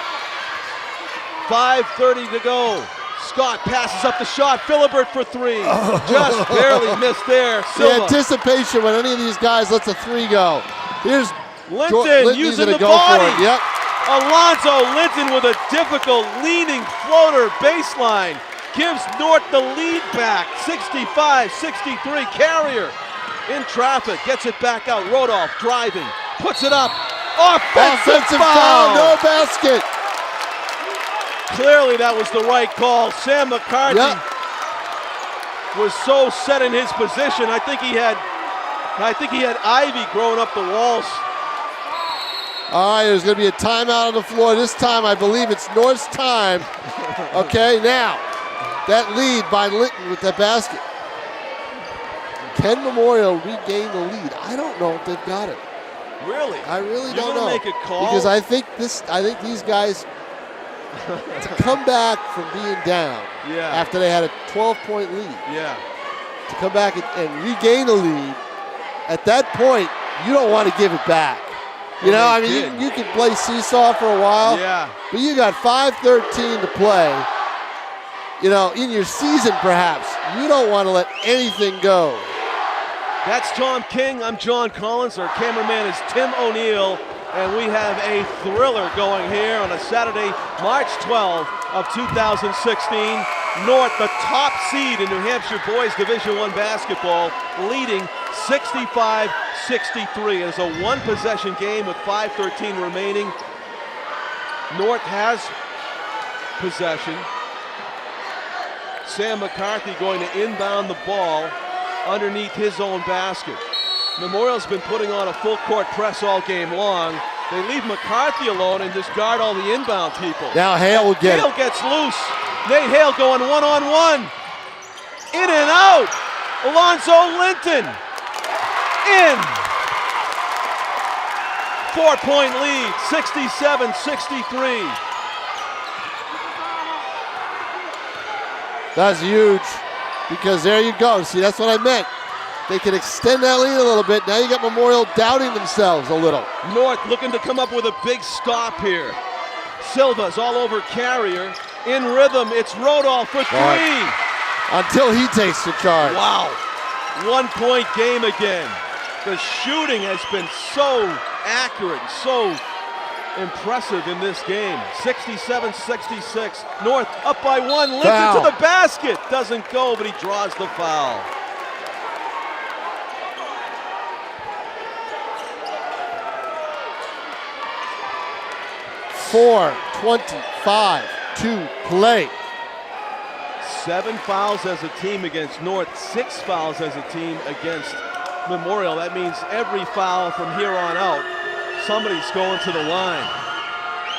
5:30 to go. Scott passes up the shot. Philibert for 3. Just barely missed there. Silva. The anticipation when any of these guys lets a 3 go. Here's Linton using the body. Yep. Alonzo Linton with a difficult leaning floater baseline gives North the lead back. 65-63. Carrier in traffic, gets it back out. Rodolph driving, puts it up. Offensive foul. No basket. Clearly that was the right call. Sam McCarthy was so set in his position. I think he had ivy growing up the walls. All right, there's going to be a timeout on the floor. This time, I believe it's North's time. Okay, now, that lead by Linton with that basket. Can Memorial regain the lead? I don't know if they've got it. Really? I really don't know. Make a call? Because I think these guys, to come back from being down after they had a 12-point lead, to come back and regain the lead, at that point, you don't want to give it back. You know, I mean, you can play seesaw for a while, but you got 5:13 to play. You know, in your season perhaps, you don't want to let anything go. That's Tom King. I'm John Collins. Our cameraman is Tim O'Neill, and we have a thriller going here on a Saturday, March 12th of 2016. North, the top seed in New Hampshire boys Division I basketball, leading 65-63. It is a one-possession game with 5:13 remaining. North has possession. Sam McCarthy going to inbound the ball underneath his own basket. Memorial's been putting on a full court press all game long. They leave McCarthy alone and just guard all the inbound people. Now Hale will get Hale it. gets loose. Nate Hale going one-on-one. In and out. Alonzo Linton. In. 4-point lead, 67-63. That's huge because there you go. See, that's what I meant. They can extend that lead a little bit. Now you got Memorial doubting themselves a little. North looking to come up with a big stop here. Silva's all over Carrier. In rhythm, it's Rodolph for three. Until he takes the charge. Wow. 1-point game again. The shooting has been so accurate, so impressive in this game. 67-66. North up by one. Linton Foul. to the basket. Doesn't go, but he draws the foul. .4:25 to play. 7 fouls as a team against North, 6 fouls as a team against Memorial. That means every foul from here on out, somebody's going to the line.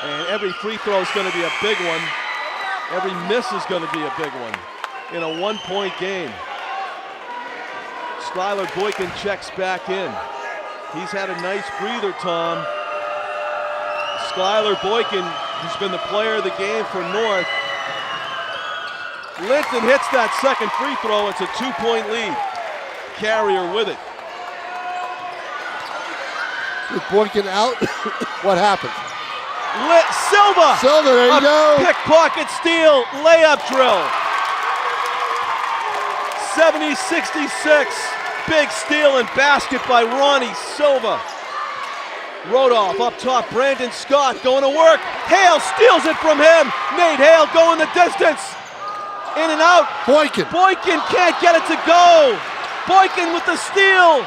And every free throw is going to be a big one. Every miss is going to be a big one in a 1-point game. Skylar Boykin checks back in. He's had a nice breather, Tom. Skylar Boykin, who's been the player of the game for North. Linton hits that second free throw. It's a 2-point lead. Carrier with it. With Boykin out, what happened? Silva! Silva, there you go. Pickpocket steal, layup drill. 70-66. Big steal and basket by Ronnie Silva. Rodolph up top, Brandon Scott going to work. Hale steals it from him. Nate Hale going the distance. In and out. Boykin. Boykin can't get it to go. Boykin with the steal.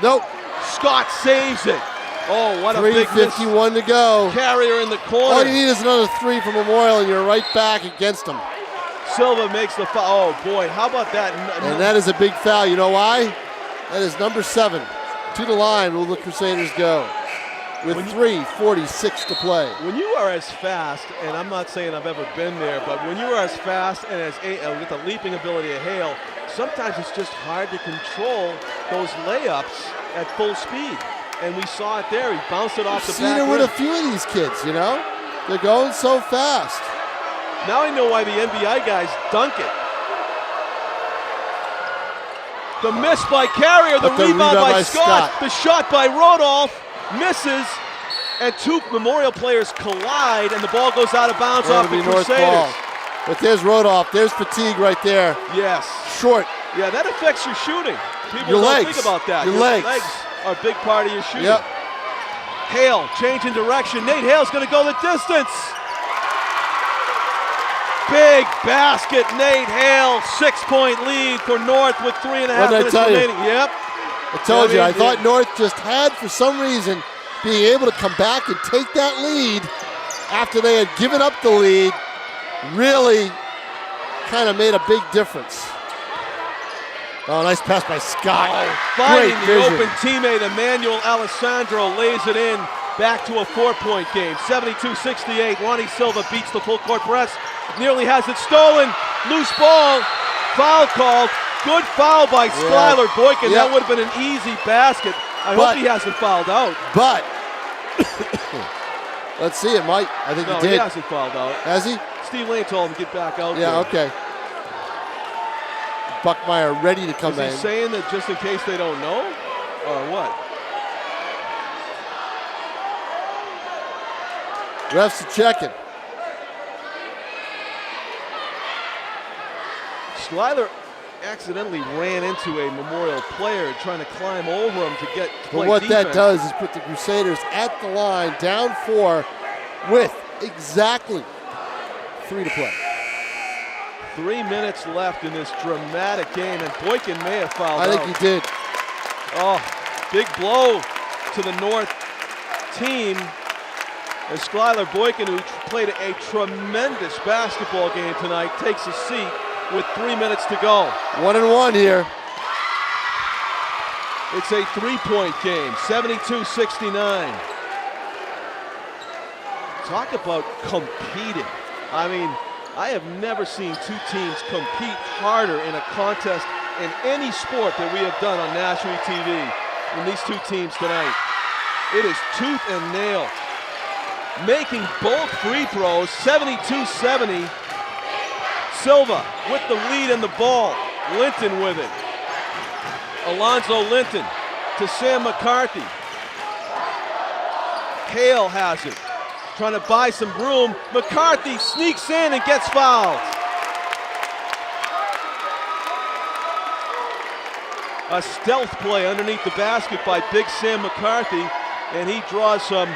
Nope. Scott saves it. Oh, what a big miss. 3:51 to go. Carrier in the corner. All you need is another 3 from Memorial and you're right back against them. Silva makes the foul. Oh boy, how about that? And that is a big foul. You know why? That is number 7. To the line will the Crusaders go. With 3:46 to play. When you are as fast, and I'm not saying I've ever been there, but when you are as fast and as with the leaping ability of Hale, sometimes it's just hard to control those layups at full speed. And we saw it there. He bounced it off the back. I've seen it with a few of these kids, you know? They're going so fast. Now I know why the NBA guys dunk it. The miss by Carrier, the rebound by Scott, the shot by Rodolph, misses, and 2 Memorial players collide, and the ball goes out of bounds off the Crusaders. But there's Rodolph, there's fatigue right there. Yes. Short. Yeah, that affects your shooting. People Your don't legs. think about that. Your Your legs. are a big part of your shooting. Yep. Hale changing direction. Nate Hale's going to go the distance. Big basket, Nate Hale, 6-point lead for North with 3.5 minutes remaining. Yep. I told you, I thought North just had, for some reason, being able to come back and take that lead after they had given up the lead really kind of made a big difference. Oh, nice pass by Scott. Oh, finding Great the vision. open teammate, Emmanuel Alessandro lays it in. Back to a 4-point game, 72-68. Ronnie Silva beats the full court press. Nearly has it stolen. Loose ball. Foul called. Good foul by Skylar Boykin. That would have been an easy basket. I hope he hasn't fouled out. But, let's see, it might. I think he did. He hasn't fouled out. Has he? Steve Lane told him to get back out there. Yeah, okay. Buckmeyer ready to come in. Is he saying that just in case they don't know? Or what? Refs are checking. Skylar accidentally ran into a Memorial player trying to climb over him to get to play But what defense. that does is put the Crusaders at the line, down 4, with exactly 3 to play. 3 minutes left in this dramatic game, and Boykin may have fouled out. I think he did. Oh, big blow to the North team as Skylar Boykin, who played a tremendous basketball game tonight, takes a seat with 3 minutes to go. 1-1 here. It's a three-point game, 72-69. Talk about competing. I mean, I have never seen two teams compete harder in a contest in any sport that we have done on Nashua TV than these two teams tonight. It is tooth and nail. Making both free throws, 72-70. Silva with the lead and the ball. Linton with it. Alonzo Linton to Sam McCarthy. Hale has it. Trying to buy some room. McCarthy sneaks in and gets fouled. A stealth play underneath the basket by Big Sam McCarthy, and he draws some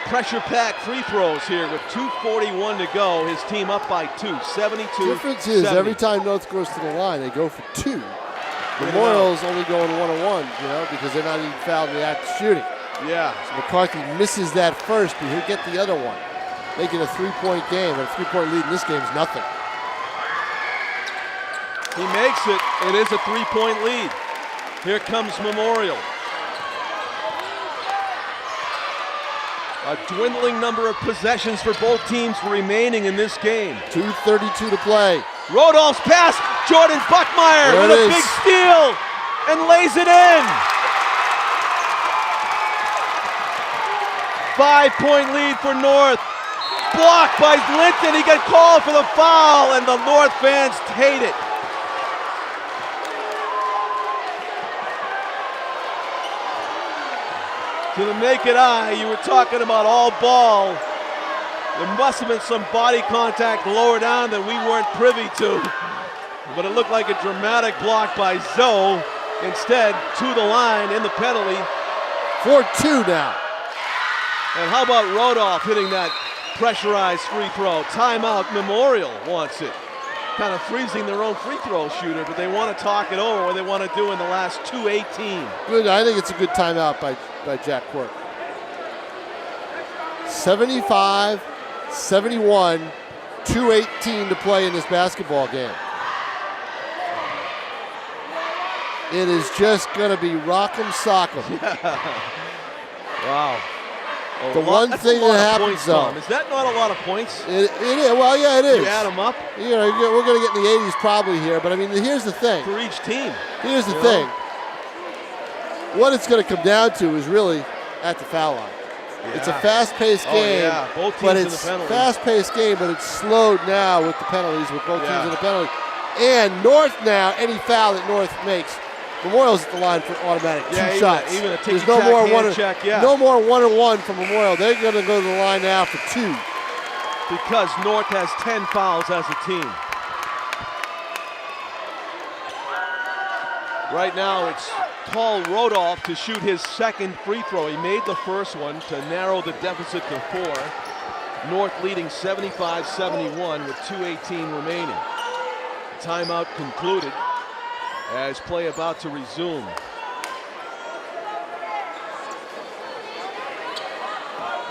pressure-packed free throws here with 2:41 to go. His team up by 2, 72. Difference is every time North goes to the line, they go for 2. Memorial's only going 1-1, because they're not even fouled in the act of shooting. Yeah. So McCarthy misses that first, but he'll get the other one. Making a 3-point game, and a 3-point lead in this game is nothing. He makes it. It is a 3-point lead. Here comes Memorial. A dwindling number of possessions for both teams remaining in this game. 2:32 to play. Rodolph's pass. Jordan Buckmeyer There with it a is. big steal and lays it in. 5-point lead for North. Blocked by Linton. He got called for the foul, and the North fans hate it. To the naked eye, you were talking about all ball. There must have been some body contact lower down that we weren't privy to. But it looked like a dramatic block by Zoe. Instead, to the line in the penalty. 4-2 now. And how about Rodolph hitting that pressurized free throw? Timeout, Memorial wants it. Kind of freezing their own free throw shooter, but they want to talk it over what they want to do in the last 2:18. Good. I think it's a good timeout by Jack Quirk. 75-71, 2:18 to play in this basketball game. It is just going to be rock'em sock'em. Wow. The one thing that happens, though, is that not a lot of points? It is. Well, yeah, it is. You add them up We're going to get in the 80s probably here, but I mean, here's the thing. for each team. Here's the thing. What it's going to come down to is really at the foul line. It's a fast-paced game, Both teams but in it's the penalty. fast-paced game, but it's slowed now with the penalties, with both teams in the penalty. And North now, any foul that North makes, Memorial's at the line for automatic two shots. Even a There's no more no more 1-on-1 for Memorial. They're going to go to the line now for 2. because North has 10 fouls as a team. Right now it's Paul Rodolph to shoot his second free throw. He made the first one to narrow the deficit to 4. North leading 75-71 with 2:18 remaining. Timeout concluded as play about to resume.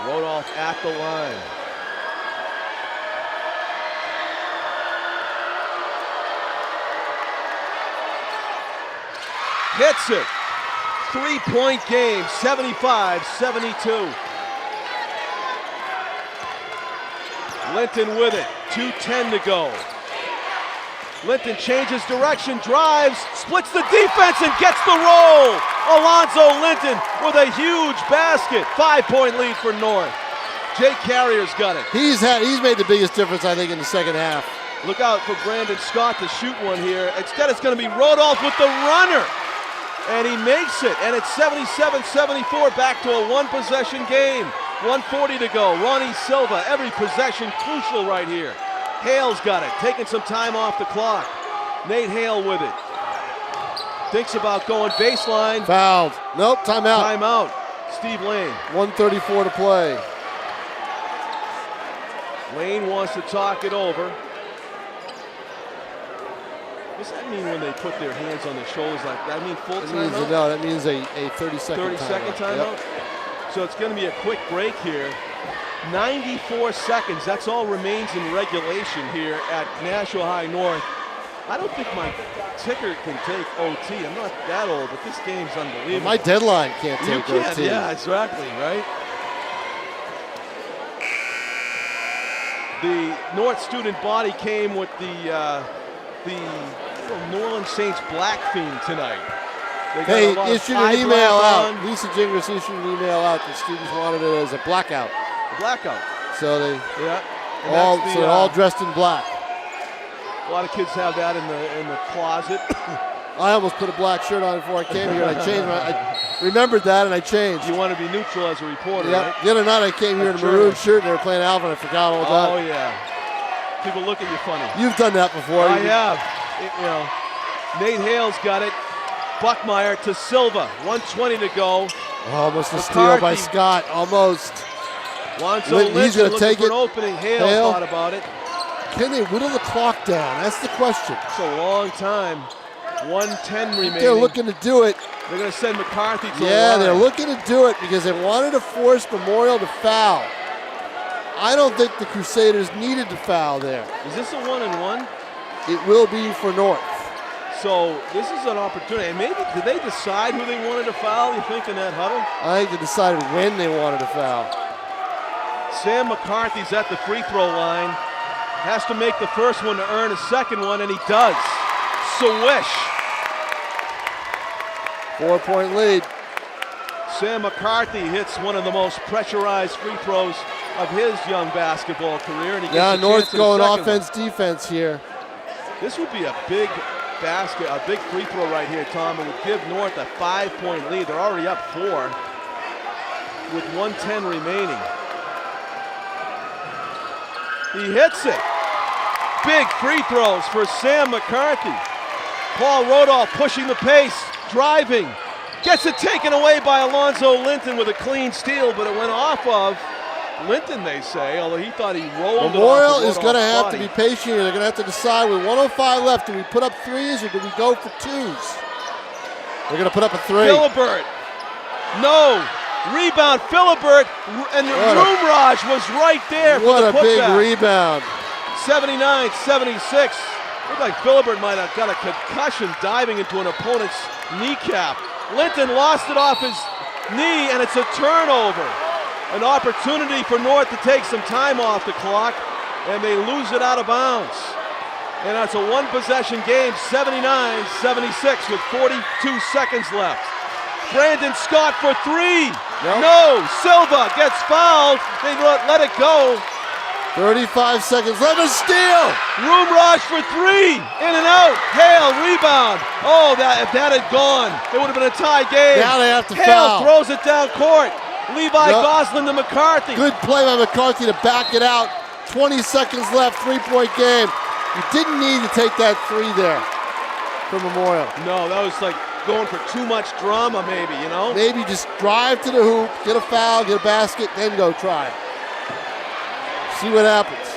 Rodolph at the line. Hits it. 3-point game, 75-72. Linton with it, 2:10 to go. Linton changes direction, drives, splits the defense and gets the roll. Alonzo Linton with a huge basket. 5-point lead for North. Jake Carrier's got it. He's made the biggest difference, I think, in the second half. Look out for Brandon Scott to shoot one here. Instead, it's going to be Rodolph with the runner. And he makes it. And it's 77-74, back to a one-possession game. 1:40 to go. Ronnie Silva, every possession crucial right here. Hale's got it, taking some time off the clock. Nate Hale with it. Thinks about going baseline. Fouled. Nope, timeout. Timeout. Steve Lane. 1:34 to play. Lane wants to talk it over. Does that mean when they put their hands on their shoulders like that? I mean full timeout? No, that means a 30-second 30-second timeout? Yep. So it's going to be a quick break here. 94 seconds, that's all remains in regulation here at Nashua High North. I don't think my ticker can take OT. I'm not that old, but this game's unbelievable. My deadline can't You take can, OT. yeah, exactly, right? The North student body came with the New Orleans Saints black theme tonight. They issued an email out. on. Lisa Gingras issued an email out that students wanted it as a blackout. Blackout. So they Yeah. And they're all dressed in black. a lot of kids have that in the closet. I almost put a black shirt on before I came here, and I changed. I remembered that, and I changed. You want to be neutral as a reporter, Yeah. right? The other night I came here in a maroon shirt, and they were playing Alvin. I forgot all Oh that. yeah. People look at you funny. You've done that before. I have. Nate Hale's got it. Buckmeyer to Silva. 1:20 to go. Almost a steal by McCarthy. Scott. Almost. Lonzo He's Lynch gonna looking take for it. an opening. Hale Hale. thought about it. Can they whittle the clock down? That's the question. It's a long time. 1:10 remaining. They're looking to do it. They're going to send McCarthy to the Yeah, line. they're looking to do it because they wanted to force Memorial to foul. I don't think the Crusaders needed to foul there. Is this a 1-and-1? It will be for North. So this is an opportunity. And maybe, did they decide who they wanted to foul, you think, in that huddle? I think they decided when they wanted to foul. Sam McCarthy's at the free throw line. Has to make the first one to earn a second one, and he does. Swish. 4-point lead. Sam McCarthy hits one of the most pressurized free throws of his young basketball career. And he Yeah, gets a North chance at a going second offense, defense here. one. This would be a big basket, a big free throw right here, Tom. It would give North a 5-point lead. They're already up 4 with 1:10 remaining. He hits it. Big free throws for Sam McCarthy. Paul Rodolph pushing the pace, driving. Gets it taken away by Alonzo Linton with a clean steal, but it went off of Linton, they say, although he thought he rolled Memorial it off is going to have to be patient here. They're going to have to decide with 1:05 left, do we put up threes or do we go for twos? They're going to put up a three. Philibert. No. Rebound, Philibert, and Roomraj was right there for What the a big putback. rebound. 79-76. Looked like Philibert might have got a concussion diving into an opponent's kneecap. Linton lost it off his knee, and it's a turnover. An opportunity for North to take some time off the clock, and they lose it out of bounds. And that's a one-possession game, 79-76 with 42 seconds left. Brandon Scott for three. Nope. No, Silva gets fouled. They let it go. 35 seconds left, a steal. Roomraj for three. In and out. Hale, rebound. Oh, if that had gone, it would have been a tie game. Now they have to Hale foul. throws it down court. Levi Nope. Goslin to McCarthy. Good play by McCarthy to back it out. 20 seconds left, 3-point game. You didn't need to take that three there for Memorial. No, that was like going for too much drama, maybe, you know? Maybe just drive to the hoop, get a foul, get a basket, then go try. See what happens.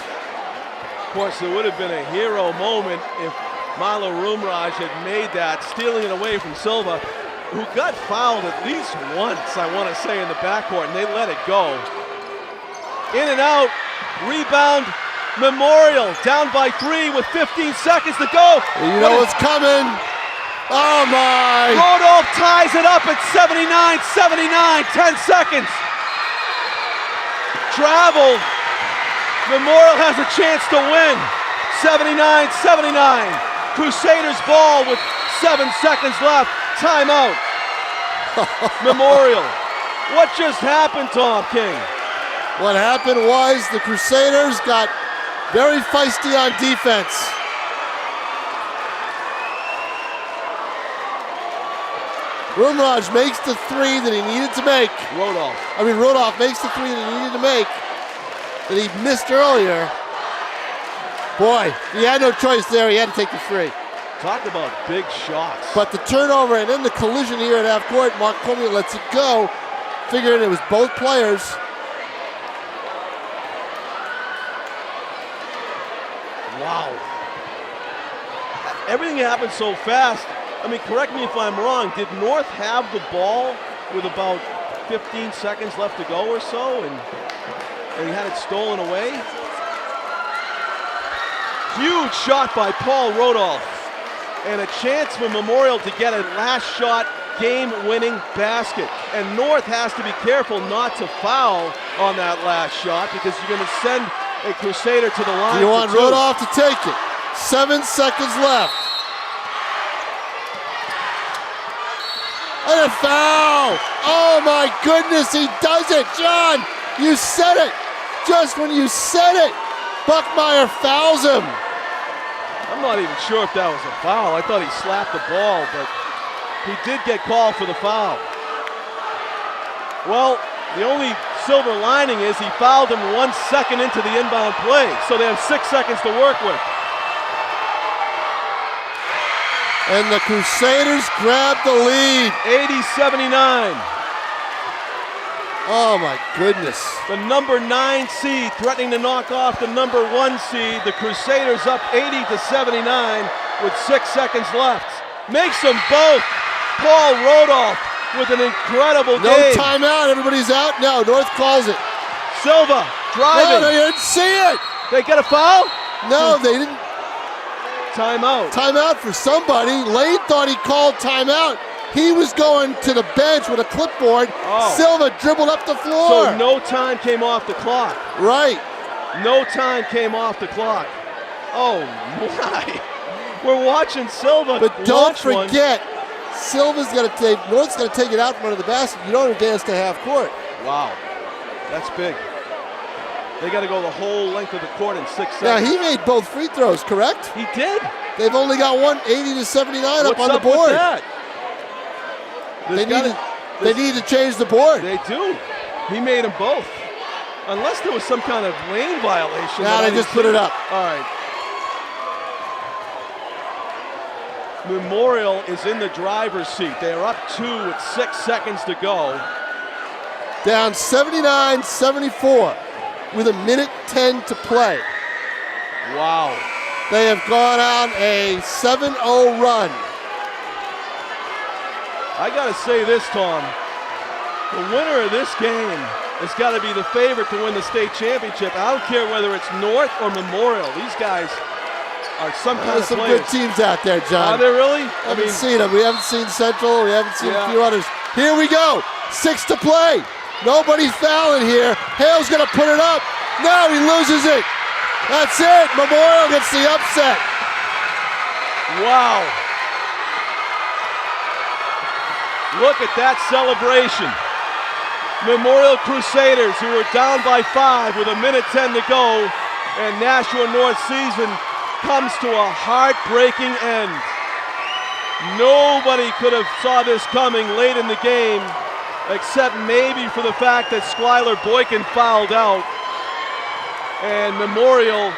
Of course, it would have been a hero moment if Milo Roomraj had made that, stealing it away from Silva, who got fouled at least once, I want to say, in the backcourt, and they let it go. In and out, rebound, Memorial down by 3 with 15 seconds to go. You know what's coming. Oh my! Rodolph ties it up at 79-79, 10 seconds. Travel. Memorial has a chance to win. 79-79. Crusaders ball with 7 seconds left. Timeout. Memorial. What just happened, Tom King? What happened was the Crusaders got very feisty on defense. Roomraj makes the three that he needed to make. Rodolph makes the three that he needed to make that he missed earlier. Boy, he had no choice there. He had to take the three. Talk about big shots. But the turnover and then the collision here at half court, Mark Comey lets it go, figuring it was both players. Wow. everything happened so fast. I mean, correct me if I'm wrong. Did North have the ball with about 15 seconds left to go or so, and he had it stolen away? Huge shot by Paul Rodolph, and a chance for Memorial to get a last shot game-winning basket. And North has to be careful not to foul on that last shot, because you're going to send a Crusader to the line. You want for two. Rodolph to take it. 7 seconds left. And a foul! Oh my goodness, he does it! John, you said it! Just when you said it, Buckmeyer fouls him. I'm not even sure if that was a foul. I thought he slapped the ball, but he did get called for the foul. Well, the only silver lining is he fouled him 1 second into the inbound play, so they have 6 seconds to work with. And the Crusaders grab the lead. 80-79. Oh my goodness. The number 9 seed threatening to knock off the number 1 seed. The Crusaders up 80-79 with 6 seconds left. Makes them both. Paul Rodolph with an incredible No game. timeout, everybody's out. No, North calls it. Silva driving. No, they didn't see it. They get a foul? No, they didn't. Timeout. Timeout for somebody. Lane thought he called timeout. He was going to the bench with a clipboard. Oh. Silva dribbled up the floor. So no time came off the clock. Right. No time came off the clock. Oh my. We're watching Silva. But don't launch one. forget, Silva's got to take, North's got to take it out in front of the basket. You don't advance to half court. Wow. That's big. They got to go the whole length of the court in 6 seconds. Now, he made both free throws, correct? He did. They've only got one, 80-79 up What's on the up board. with that? They need to change the board. They do. He made them both. Unless there was some kind of lane violation. Now they just put it up. All right. Memorial is in the driver's seat. They are up 2 with 6 seconds to go. Down 79-74 with 1:10 to play. Wow. They have gone on a 7-0 run. I got to say this, Tom. The winner of this game has got to be the favorite to win the state championship. I don't care whether it's North or Memorial. These guys are some kind There's of some players. good teams out there, John. Are they really? I haven't seen them. We haven't seen Central. We haven't seen a few others. Here we go. 6 to play. Nobody's fouling here. Hale's going to put it up. No, he loses it. That's it. Memorial gets the upset. Wow. Look at that celebration. Memorial Crusaders, who were down by 5 with 1:10 to go, and Nashua North season comes to a heartbreaking end. Nobody could have saw this coming late in the game, except maybe for the fact that Skylar Boykin fouled out. And Memorial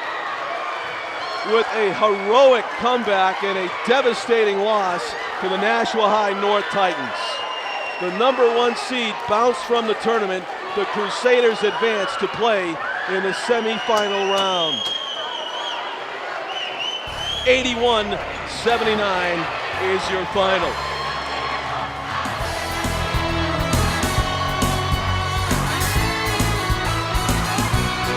with a heroic comeback and a devastating loss to the Nashua High North Titans. The number 1 seed bounced from the tournament. The Crusaders advance to play in the semifinal round. 81-79 is your final.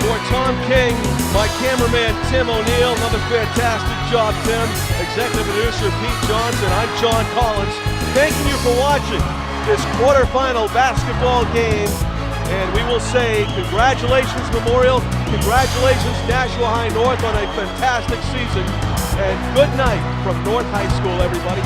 For Tom King, my cameraman Tim O'Neill, another fantastic job, Tim. Executive producer Pete Johnson, I'm John Collins. Thanking you for watching this quarterfinal basketball game. And we will say congratulations, Memorial. Congratulations, Nashua High North, on a fantastic season. And good night from North High School, everybody.